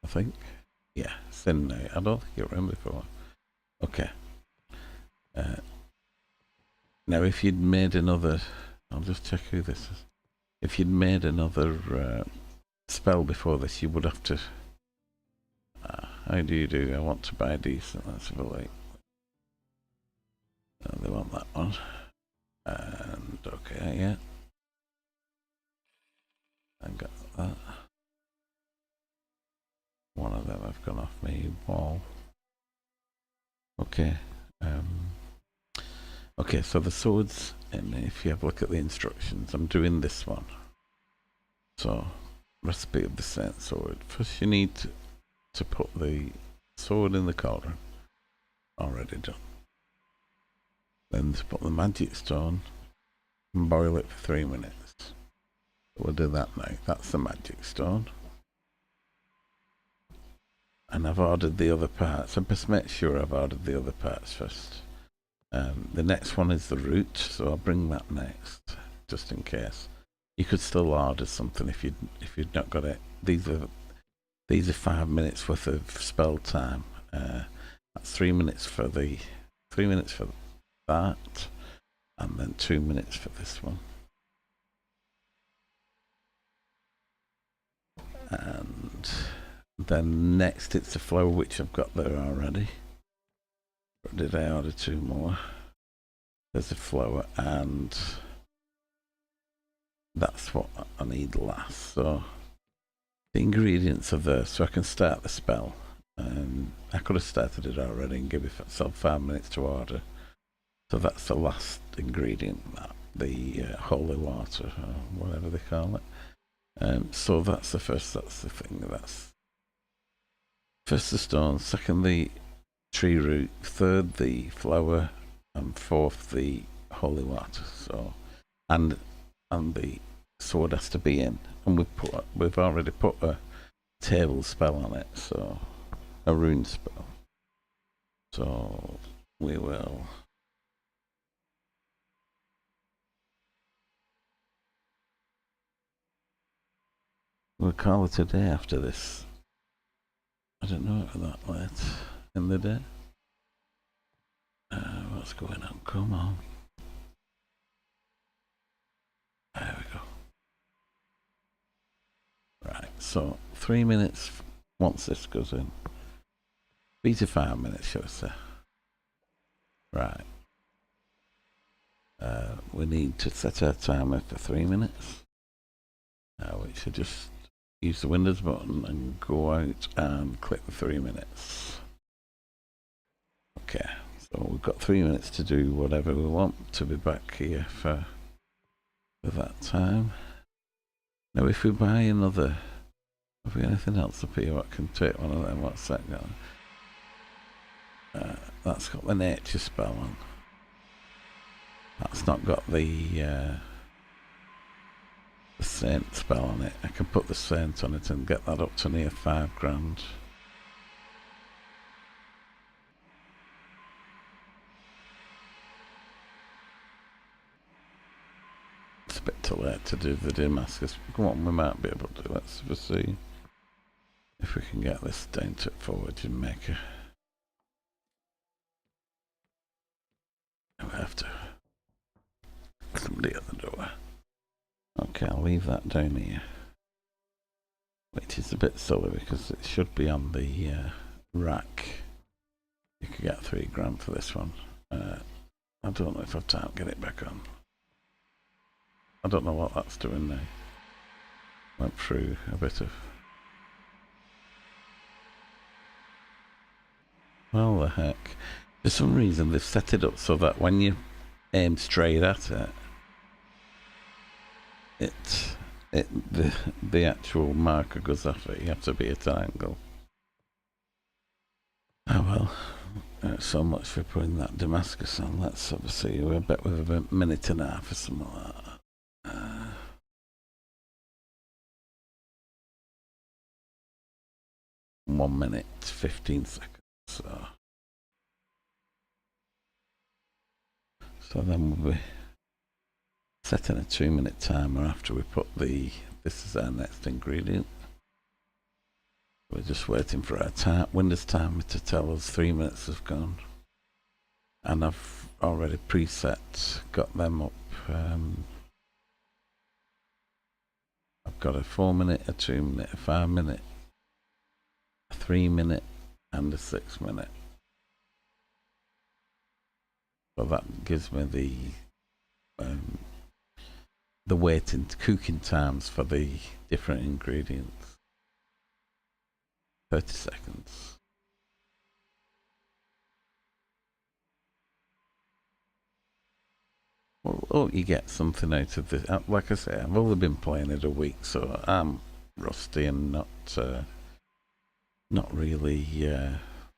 I think. Yeah, it's in now. I don't think it was in before. Okay. Now, if you'd made another, I'll just check who this is. If you'd made another spell before this, you would have to. How do you do? I want to buy decent. Let's have a look. Oh, they want that one. And okay, yeah. I got that. One of them have gone off my wall. Okay. Okay, so the swords, and if you have a look at the instructions, I'm doing this one. So, recipe of the saint sword. First you need to put the sword in the cauldron. Already done. Then to put the magic stone and boil it for 3 minutes. We'll do that now. That's the magic stone. And I've ordered the other parts. I best make sure I've ordered the other parts first. The next one is the root, so I'll bring that next, just in case. You could still order something if you'd not got it. These are 5 minutes worth of spell time. That's 3 minutes for that, and then 2 minutes for this one. And then next it's the flour, which I've got there already. Or did I order 2 more? There's the flour, and that's what I need last. So the ingredients are there, so I can start the spell. I could have started it already and give myself 5 minutes to order. So that's the last ingredient, the holy water, or whatever they call it. So that's the first. That's the thing. That's first the stone, second the tree root, third the flour, and fourth the holy water. So, and the sword has to be in, and we've already put a table spell on it, so a rune spell. So we will. We'll call it a day after this. I don't know if that late in the day. What's going on? Come on. There we go. Right, so 3 minutes once this goes in. 3 to 5 minutes, shall I say. Right. We need to set our timer for 3 minutes. Which I just use the Windows button and go out and click the 3 minutes. Okay, so we've got 3 minutes to do whatever we want to be back here for that time. Now if we buy another, have we got anything else up here? What can take one of them? What's that got? That's got the nature spell on. That's not got the saint spell on it. I can put the saint on it and get that up to near 5 grand. It's a bit too late to do the Damascus. Come on, we might be able to. Let's see if we can get this down to forward and make a. We have to. Somebody at the door. Okay, I'll leave that down here. Which is a bit silly because it should be on the rack. You could get 3 grand for this one. I don't know if I've time to get it back on. I don't know what that's doing now. Went through a bit of. Well, the heck. For some reason, they've set it up so that when you aim straight at it, the actual marker goes off it. You have to be at an angle. Oh well. So much for putting that Damascus on. Let's obviously we're bet with a minute and a half or something like that. 1 minute 15 seconds. So then we'll be setting a 2-minute timer after we put this is our next ingredient. We're just waiting for our Windows timer to tell us 3 minutes have gone. And I've already got them up. I've got a 4 minute, a 2 minute, a 5 minute, a 3 minute, and a 6 minute. So that gives me the waiting cooking times for the different ingredients. 30 seconds. Well, you get something out of this. Like I say, I've only been playing it a week, so I'm rusty and not really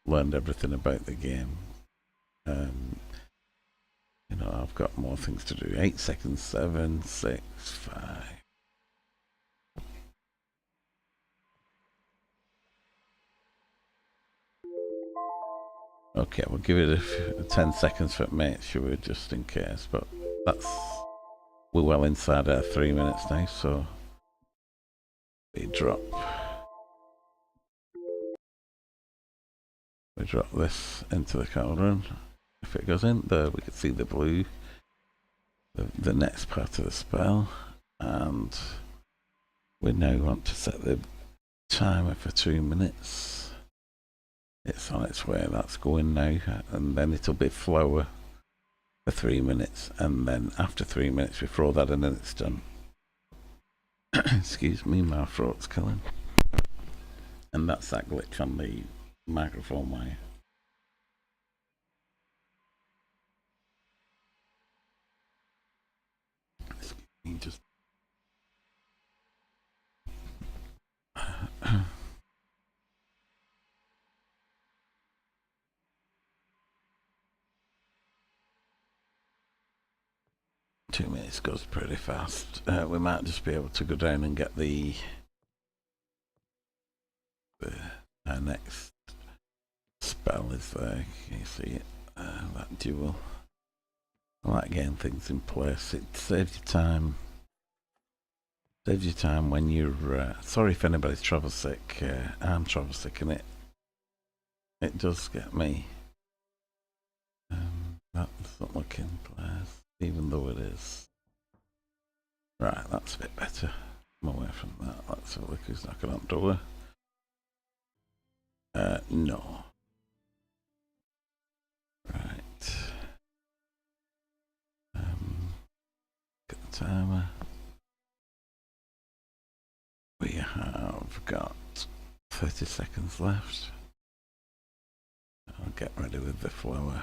learned everything about the game. You know, I've got more things to do. 8 seconds, 7, 6, 5. Okay, we'll give it 10 seconds for make sure, just in case, but we're well inside our 3 minutes now, so we drop this into the cauldron. If it goes in there, we can see the blue, the next part of the spell, and we now want to set the timer for 2 minutes. It's on its way, that's going now, and then it'll be flour for 3 minutes, and then after 3 minutes we throw that in and it's done. Excuse me, my throat's killing. And that's that glitch on the microphone wire. Excuse me, just 2 minutes goes pretty fast. We might just be able to go down and get our next spell is there. Can you see it? That duel. I like getting things in place. It saves you time. Saves you time when you're. Sorry if anybody's travel sick. I'm travel sick, and it does get me. That doesn't look in place, even though it is. Right, that's a bit better. I'm away from that. Let's have a look who's knocking on the door. No. Right. Get the timer. We have got 30 seconds left. I'll get ready with the flour.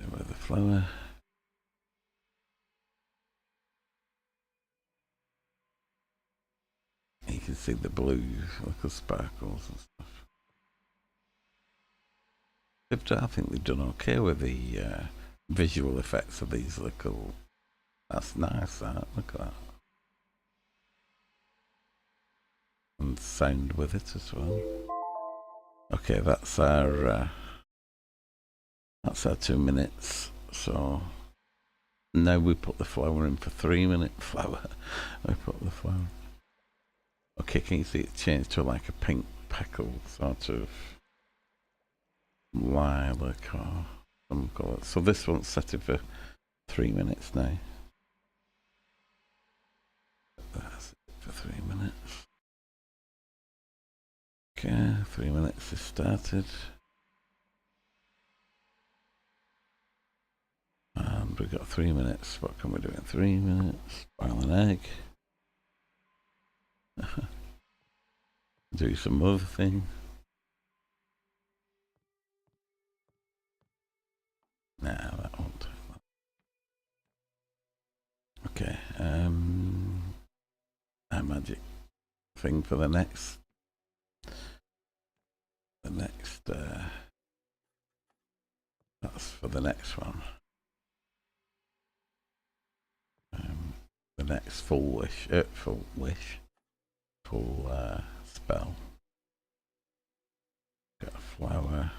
With the flour. You can see the blue little sparkles and stuff. I think they've done okay with the visual effects of these little. That's nice. Look at that. And sound with it as well. Okay, that's our 2 minutes. So now we put the flour in for 3 minute flour. I put the flour. Okay, can you see it changed to like a pink peckle sort of lilac or some colour? So this one's set it for 3 minutes now. That's it for 3 minutes. Okay, 3 minutes is started. And we've got 3 minutes. What can we do in 3 minutes? Boil an egg. Do some other thing. Nah, that won't do. Okay, a magic thing for the next. That's for the next one. The next full spell. Got a flower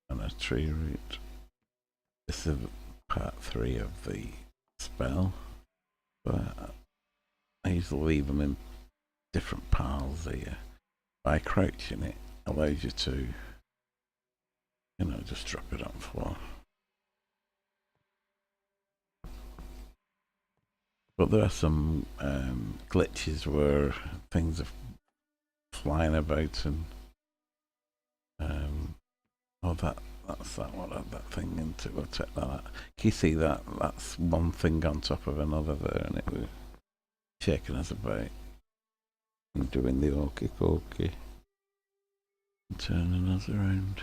and a tree root. This is part 3 of the spell, but I usually leave them in different piles here. By crouching, it allows you to, just drop it on the floor. But there are some glitches where things are flying about and that's that one, that thing into. We'll check that out. Can you see that? That's one thing on top of another there, and it was shaking us about and doing the okey cokey and turning us around.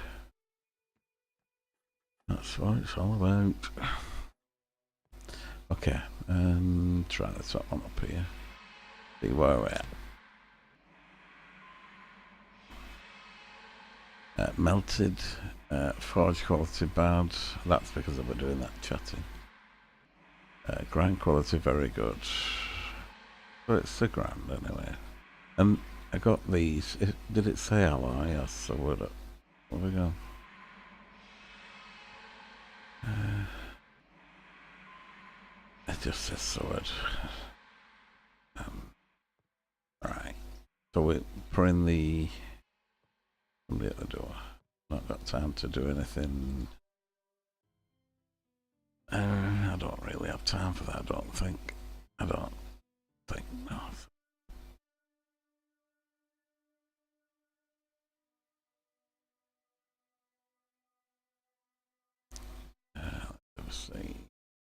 That's what it's all about. Okay, try the top one up here. See where we're at. Melted, forge quality bad. That's because I was doing that chatting. Grind quality very good. But it's a grand anyway. And I got these. Did it say alloy? Yes, so where we go? It just says sword. Right. So we're putting somebody at the door. Not got time to do anything. I don't really have time for that, I don't think. No. Let's see.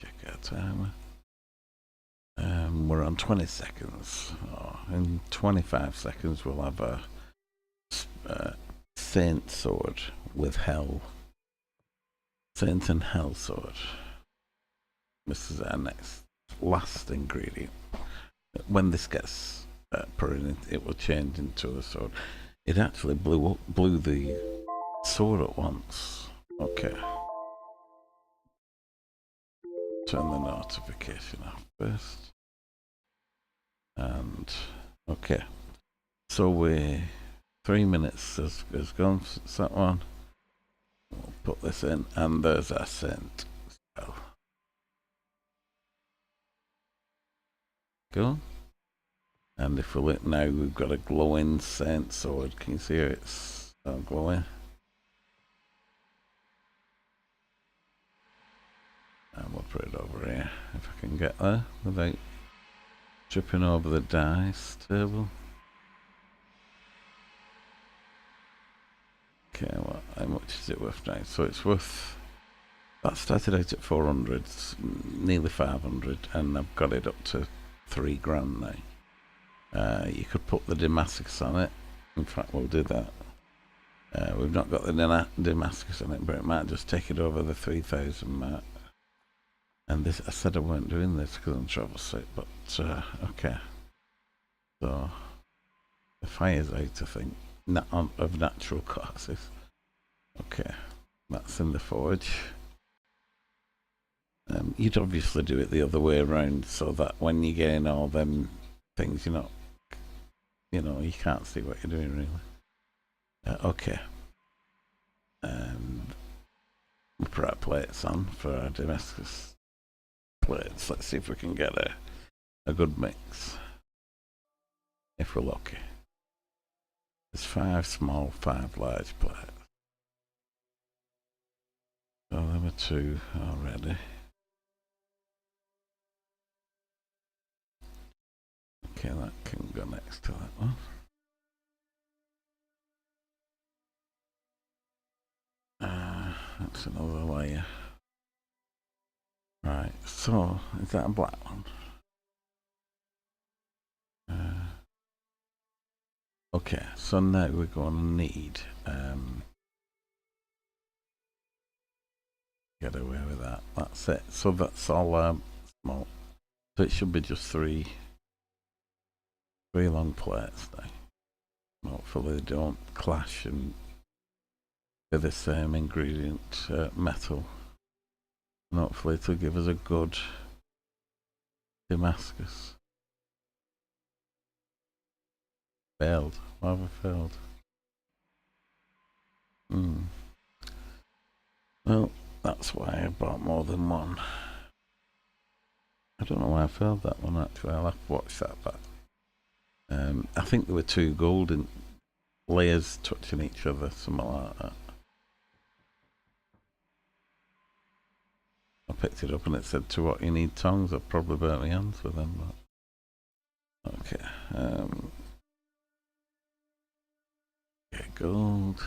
Check our timer. We're on 20 seconds. In 25 seconds we'll have a Saint sword with hell. Saint and hell sword. This is our last ingredient. When this gets put in, it will change into a sword. It actually blew the sword at once. Okay. Turn the notification off first. And okay. So 3 minutes has gone since that one. We'll put this in, and there's our scent spell. Go. And if we look now, we've got a glowing scent sword. Can you see how it's glowing? And we'll put it over here, if I can get there without tripping over the dice table. Okay, well, how much is it worth now? So it's worth, that started out at 400, nearly 500, and I've got it up to 3 grand now. You could put the Damascus on it. In fact, we'll do that. We've not got the Damascus on it, but it might just take it over the 3,000 mark. And this, I said I weren't doing this because I'm travel sick, but okay. So the fire's out, I think, of natural causes. Okay, that's in the forge. You'd obviously do it the other way around, so that when you get in all them things, you're not, you can't see what you're doing really. Okay. We put our plates on for our Damascus plates. Let's see if we can get a good mix. If we're lucky. There's 5 small, 5 large plates. So there were 2 already. Okay, that can go next to that one. That's another layer. Right, so is that a black one? Okay, so now we're going to need get away with that. That's it. So that's all small. So it should be just three long plates now. Hopefully they don't clash and be the same ingredient metal. And hopefully it'll give us a good Damascus. Failed. Why have I failed? Well, that's why I bought more than one. I don't know why I failed that one actually. I'll have to watch that back. I think there were two golden layers touching each other, something like that. I picked it up and it said to what you need tongs. I probably burnt my hands with them. But okay. Okay, gold.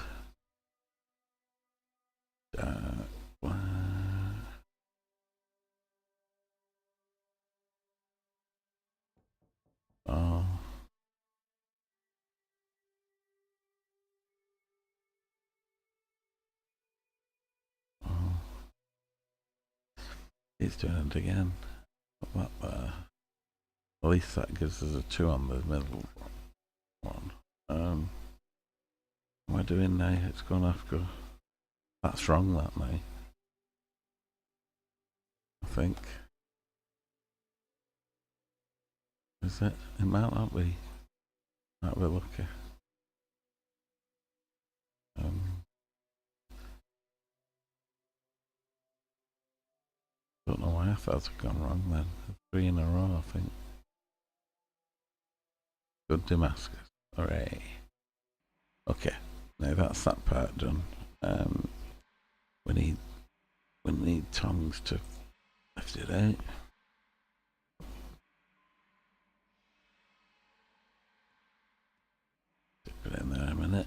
Oh. Oh. He's doing it again. Put that there. At least that gives us a 2 on the middle one. What am I doing now? It's going to have to go. That's wrong, that now. I think. Is it? It might not be. Might be lucky. Don't know why I thought I'd gone wrong then. 3 in a row, I think. Good Damascus. Hooray. Okay. Now that's that part done. We need tongs to lift it out. Stick it in there a minute.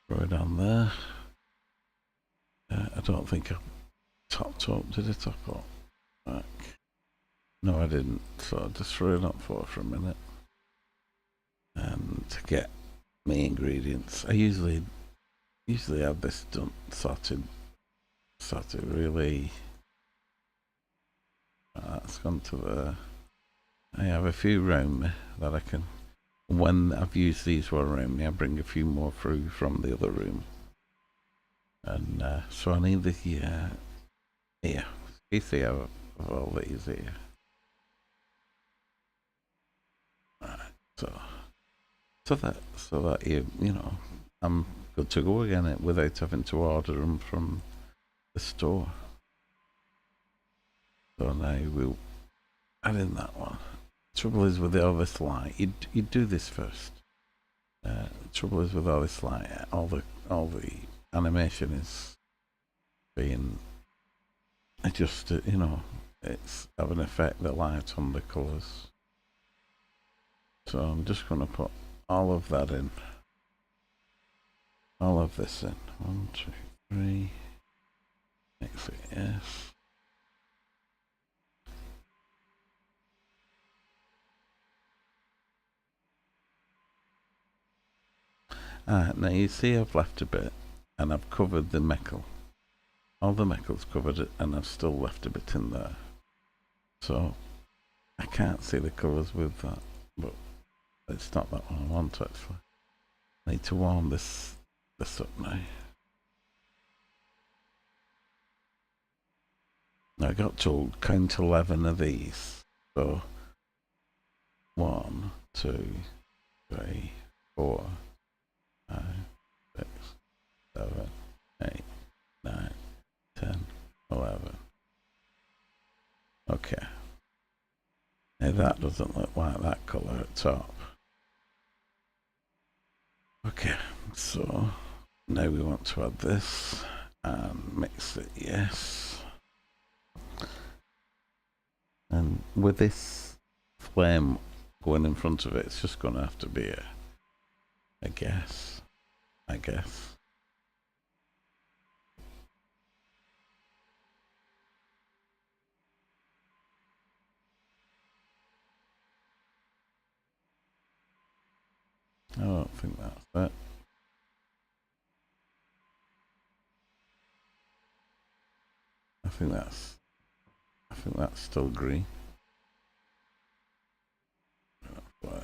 Throw it on there. I don't think I topped up. Did I top up? Back. No, I didn't. So I just threw it up for a minute. And to get my ingredients, I usually have this done sorted really. That's gone to the. I have a few round me that I can. When I've used these one around me, I bring a few more through from the other room. And so I need the here. You see of all these here. Right, so that you know, I'm good to go again without having to order them from the store. So now we'll add in that one. Trouble is with all this light, you do this first. Trouble is with all this light, all the animation is being adjusted. You know, it's having an effect, the light on the colours. So I'm just going to put all of that in. All of this in. 1, 2, 3. Next, yes. Now you see I've left a bit and I've covered the metal. All the metal's covered it and I've still left a bit in there. So I can't see the colours with that, but it's not that one I want actually. I need to warm this up now. I got told count 11 of these. So 1, 2, 3, 4, 5, 6, 7, 8, 9, 10, 11. Okay. Now that doesn't look like that colour at top. Okay, so now we want to add this and mix it, yes. And with this flame going in front of it, it's just going to have to be a guess, I guess. I don't think that's it. I think that's still green.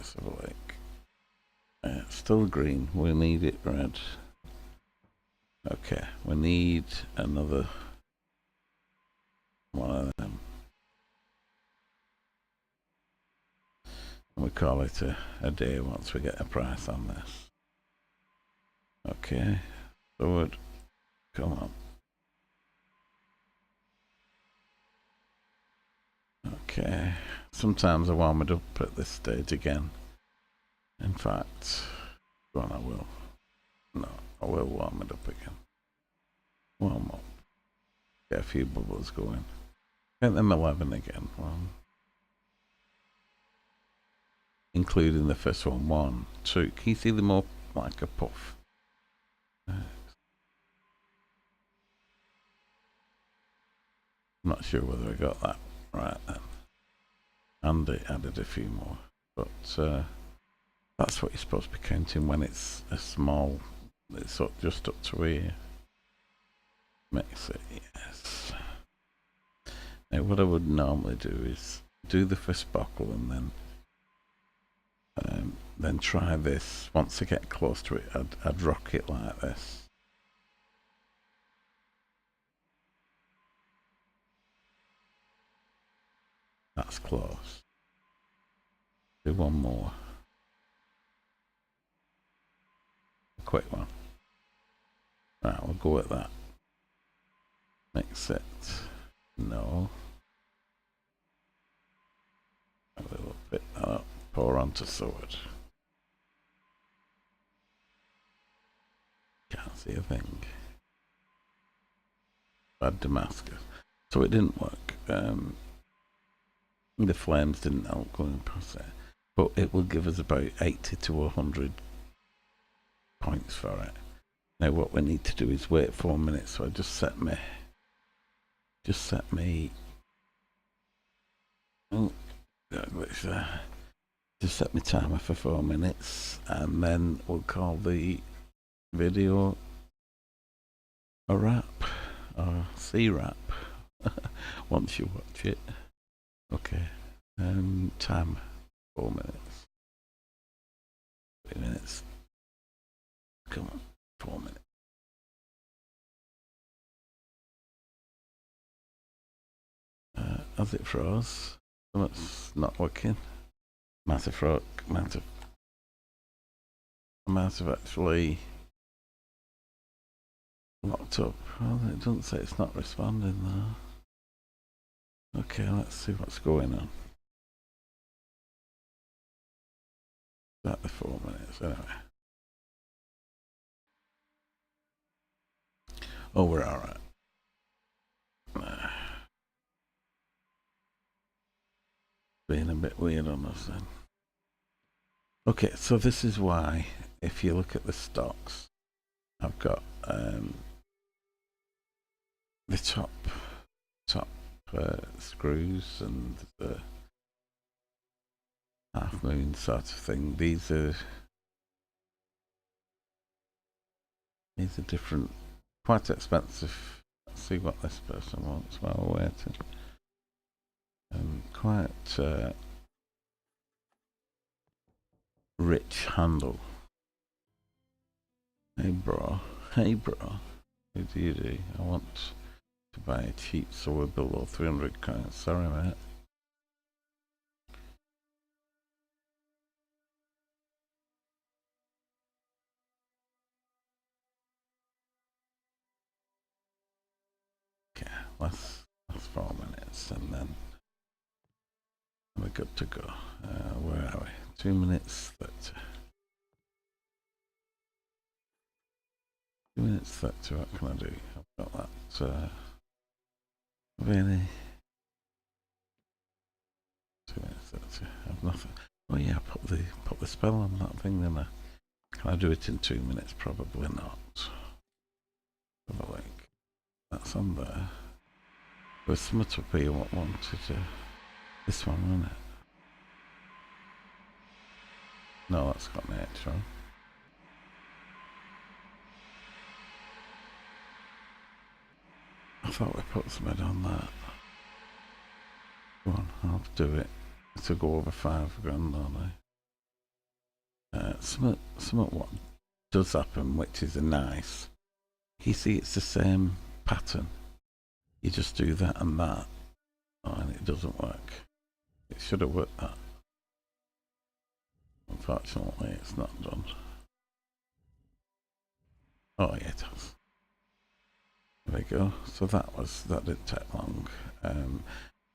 let's have a look. Still green. We need it red. Okay, we need another one of them. We call it a day once we get a price on this. Okay, forward. Come on. Okay, sometimes I warm it up at this stage again. In fact, well, I will. No, I will warm it up again. Warm up. Get a few bubbles going. Get them 11 again. One. Including the first one. 1, 2. Can you see them up like a puff? I'm not sure whether I got that right then. And it added a few more. But that's what you're supposed to be counting when it's a small. It's just up to here. Mix it, yes. Now what I would normally do is do the first buckle and then try this. Once I get close to it, I'd rock it like this. That's close. Do one more. A quick one. Right, we'll go with that. Mix it. No. A little bit that up. Pour onto sword. Can't see a thing. Bad Damascus. So it didn't work. The flames didn't help going past it. But it will give us about 80 to 100 points for it. Now what we need to do is wait 4 minutes. So I just set me. Oh, just set my timer for 4 minutes, and then we'll call the video a wrap or C-wrap once you watch it. Okay, time 4 minutes. 3 minutes. Come on, 4 minutes. As it froze, so it's not working. Might have actually locked up. Well, it doesn't say it's not responding though. Okay, let's see what's going on. About the 4 minutes, anyway. Oh, we're alright. Being a bit weird on us then. Okay, so this is why, if you look at the stocks, I've got the top screws and the half moon sort of thing. These are different, quite expensive. Let's see what this person wants while we're waiting. Quite rich handle. Hey bro, who do you do? I want to buy a cheap sword below 300 coins. Sorry mate. Okay, last 4 minutes and then we're good to go. Where are we? 2 minutes 30. 2 minutes 30, what can I do? I've got that really 2 minutes 30. I've nothing. Oh yeah, put the spell on that thing, then can I do it in 2 minutes? Probably not. Have a look. That's on there. There's something up here what wanted this one, wasn't it? No, that's got nature on. I thought we put something on that. Go on, I'll do it. To go over 5 grand, aren't I? Some what does happen, which is nice. You see, it's the same pattern. You just do that and that, and it doesn't work. It should have worked that. Unfortunately, it's not done. Oh yeah, it has. There we go. So that didn't take long.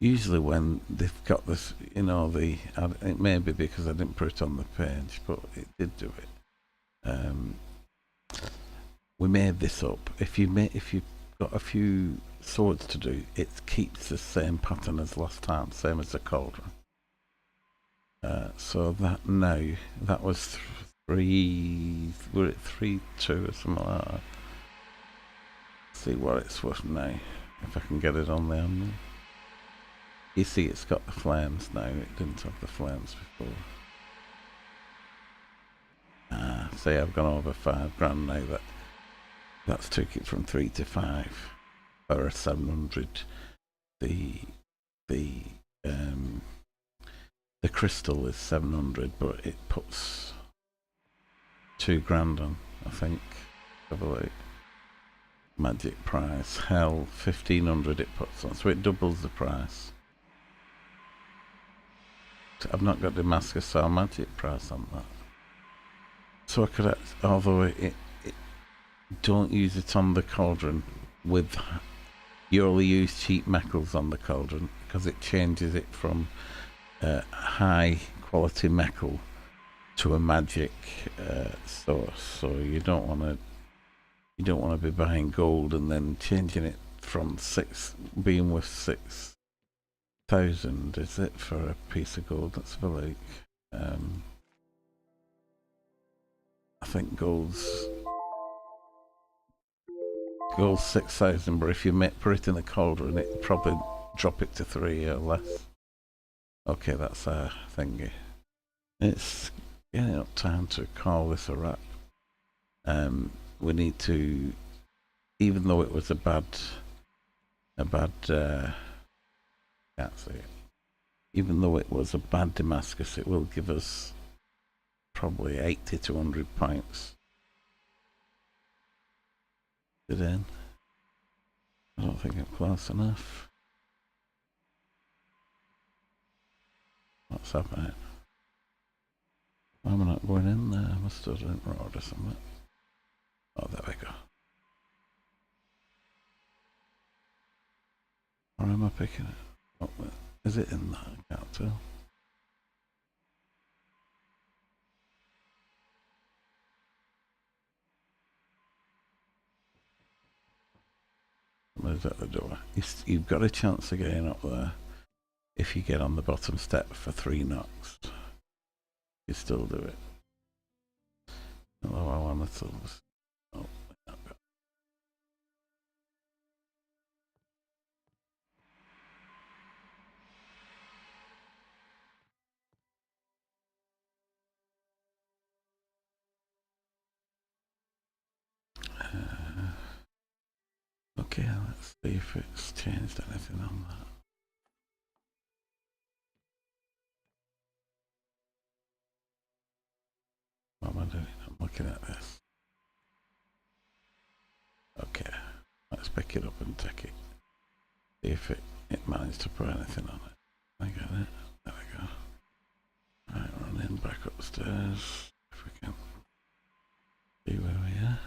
Usually when they've got this, you know, it may be because I didn't put it on the page, but it did do it. We made this up. If you've got a few swords to do, it keeps the same pattern as last time, same as the cauldron. So that now, that was three, were it 3-2 or something like that? See what it's worth now, if I can get it on there. You see it's got the flames now, it didn't have the flames before. See, I've gone over £5 now. That's took it from 3 to 5 or a 700. The crystal is 700, but it puts £2 on, I think. Have a look. Magic price, hell, 1500 it puts on, so it doubles the price. I've not got Damascus, so magic price on that. So I could, although it don't use it on the cauldron with, you only use cheap metals on the cauldron because it changes it from high quality metal to a magic source. So you don't want to be buying gold and then changing it from being worth 6,000, is it, for a piece of gold? Let's have a look. I think gold's 6,000, but if you put it in the cauldron, it'd probably drop it to 3 or less. Okay, that's our thingy. It's getting up time to call this a wrap. We need to, even though it was a bad can't see it. Even though it was a bad Damascus, it will give us probably 80 to 100 points. It in? I don't think I'm close enough. What's happening? Why am I not going in there? I must have done it wrong or something. Oh, there we go. Or am I picking it? Oh, is it in that? I can't tell. Somebody's at the door. You've got a chance of getting up there if you get on the bottom step for 3 knocks. You still do it. Although I want to. Oh, okay, let's see if it's changed anything on that. What am I doing? I'm looking at this. Okay, let's pick it up and take it. See if it managed to put anything on it. I got it. There we go. Right, run in back upstairs. If we can see where we are.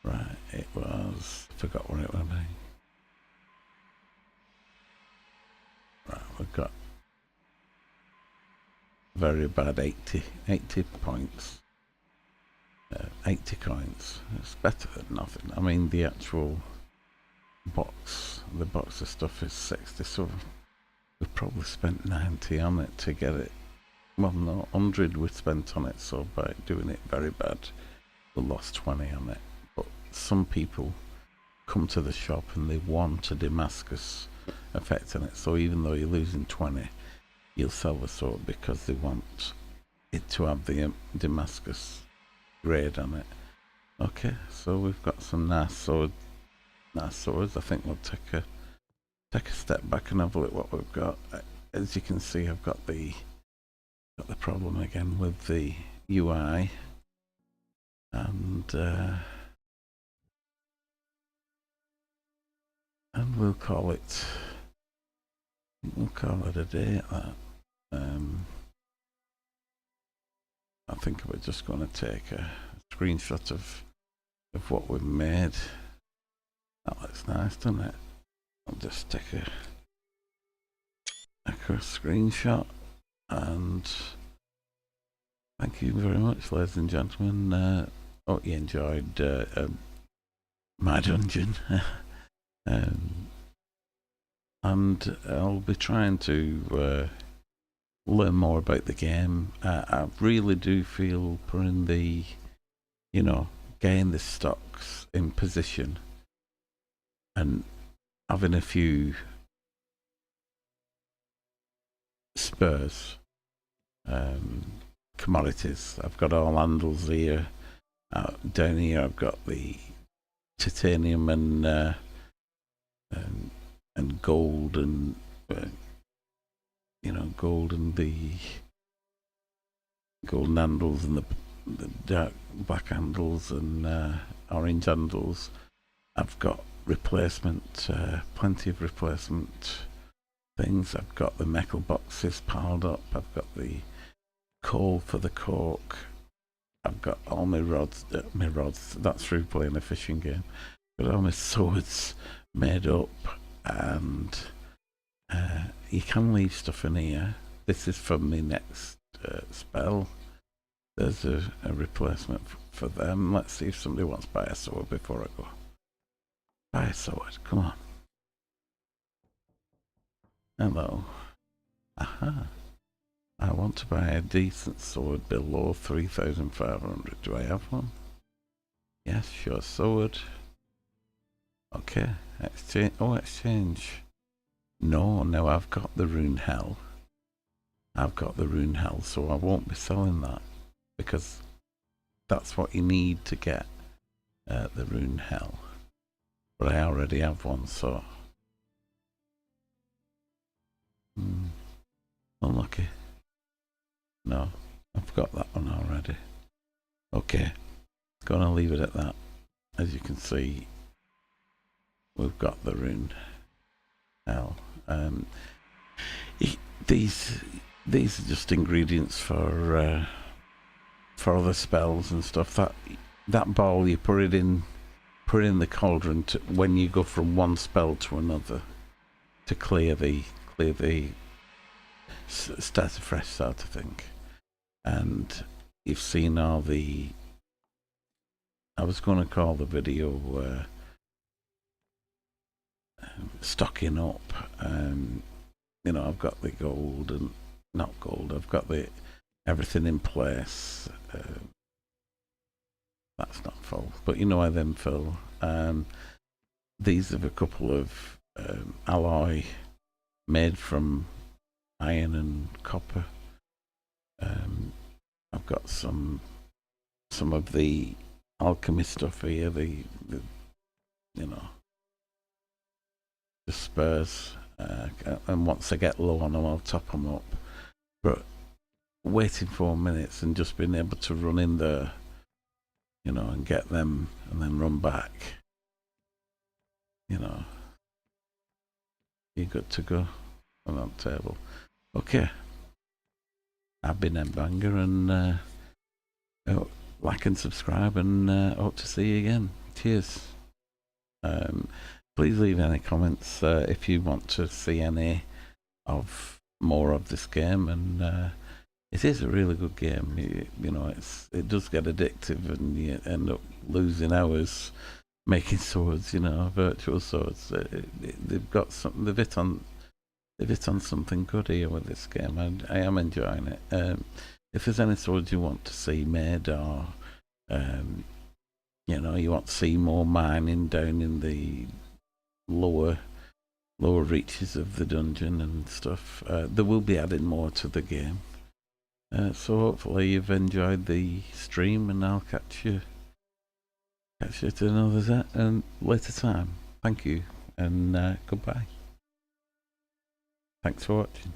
Right, it was. Forgot where it went. Right, we've got very bad 80 points. 80 coins. It's better than nothing. I mean, the actual box, the box of stuff is 60, so we've probably spent 90 on it to get it. Well, no, 100 we spent on it, so by doing it very bad, we lost 20 on it. But some people come to the shop and they want a Damascus effect on it, so even though you're losing 20, you'll sell the sword because they want it to have the Damascus grade on it. Okay, so we've got some nice swords. I think we'll take a step back and have a look what we've got. As you can see, I've got the problem again with the UI, and we'll call it a day at that. I think we're just going to take a screenshot of what we've made. That looks nice, doesn't it? I'll just take a screenshot, and thank you very much, ladies and gentlemen. Hope you enjoyed my dungeon. And I'll be trying to learn more about the game. I really do feel putting the, getting the stocks in position and having a few spurs, commodities. I've got all handles here. Down here I've got the titanium and gold and gold and the golden handles and the dark black handles and orange handles. I've got replacement, plenty of replacement things. I've got the metal boxes piled up. I've got the coal for the cork. I've got all my rods. That's through playing a fishing game. Got all my swords made up, and you can leave stuff in here. This is for my next spell. There's a replacement for them. Let's see if somebody wants to buy a sword before I go. Buy a sword, come on. Hello. Aha. I want to buy a decent sword below 3,500. Do I have one? Yes, sure, sword. Okay, exchange. Oh, exchange. No, I've got the rune hell. So I won't be selling that, because that's what you need to get the rune hell. But I already have one, so unlucky. No, I've got that one already. Okay, gonna leave it at that. As you can see, we've got the rune hell. These are just ingredients for other spells and stuff. That ball, you put it in the cauldron when you go from one spell to another to clear the start afresh sort of thing. And you've seen all the, I was going to call the video stocking up. I've got the gold and not gold. I've got everything in place. That's not full, but I then fill. These have a couple of alloy made from iron and copper. I've got some of the alchemy stuff here. The spurs. And once I get low on them, I'll top them up. But waiting 4 minutes and just being able to run in there, and get them and then run back, you're good to go on that table. Okay. I've been Banger, and like and subscribe, and hope to see you again. Cheers. Please leave any comments if you want to see any more of this game, and it is a really good game. It does get addictive, and you end up losing hours making swords, virtual swords. They've got something. They've hit on something good here with this game. I am enjoying it. If there's any swords you want to see made, or you want to see more mining down in the lower reaches of the dungeon and stuff, they will be adding more to the game. So hopefully you've enjoyed the stream, and I'll catch you catch you at another later time. Thank you, and goodbye. Thanks for watching.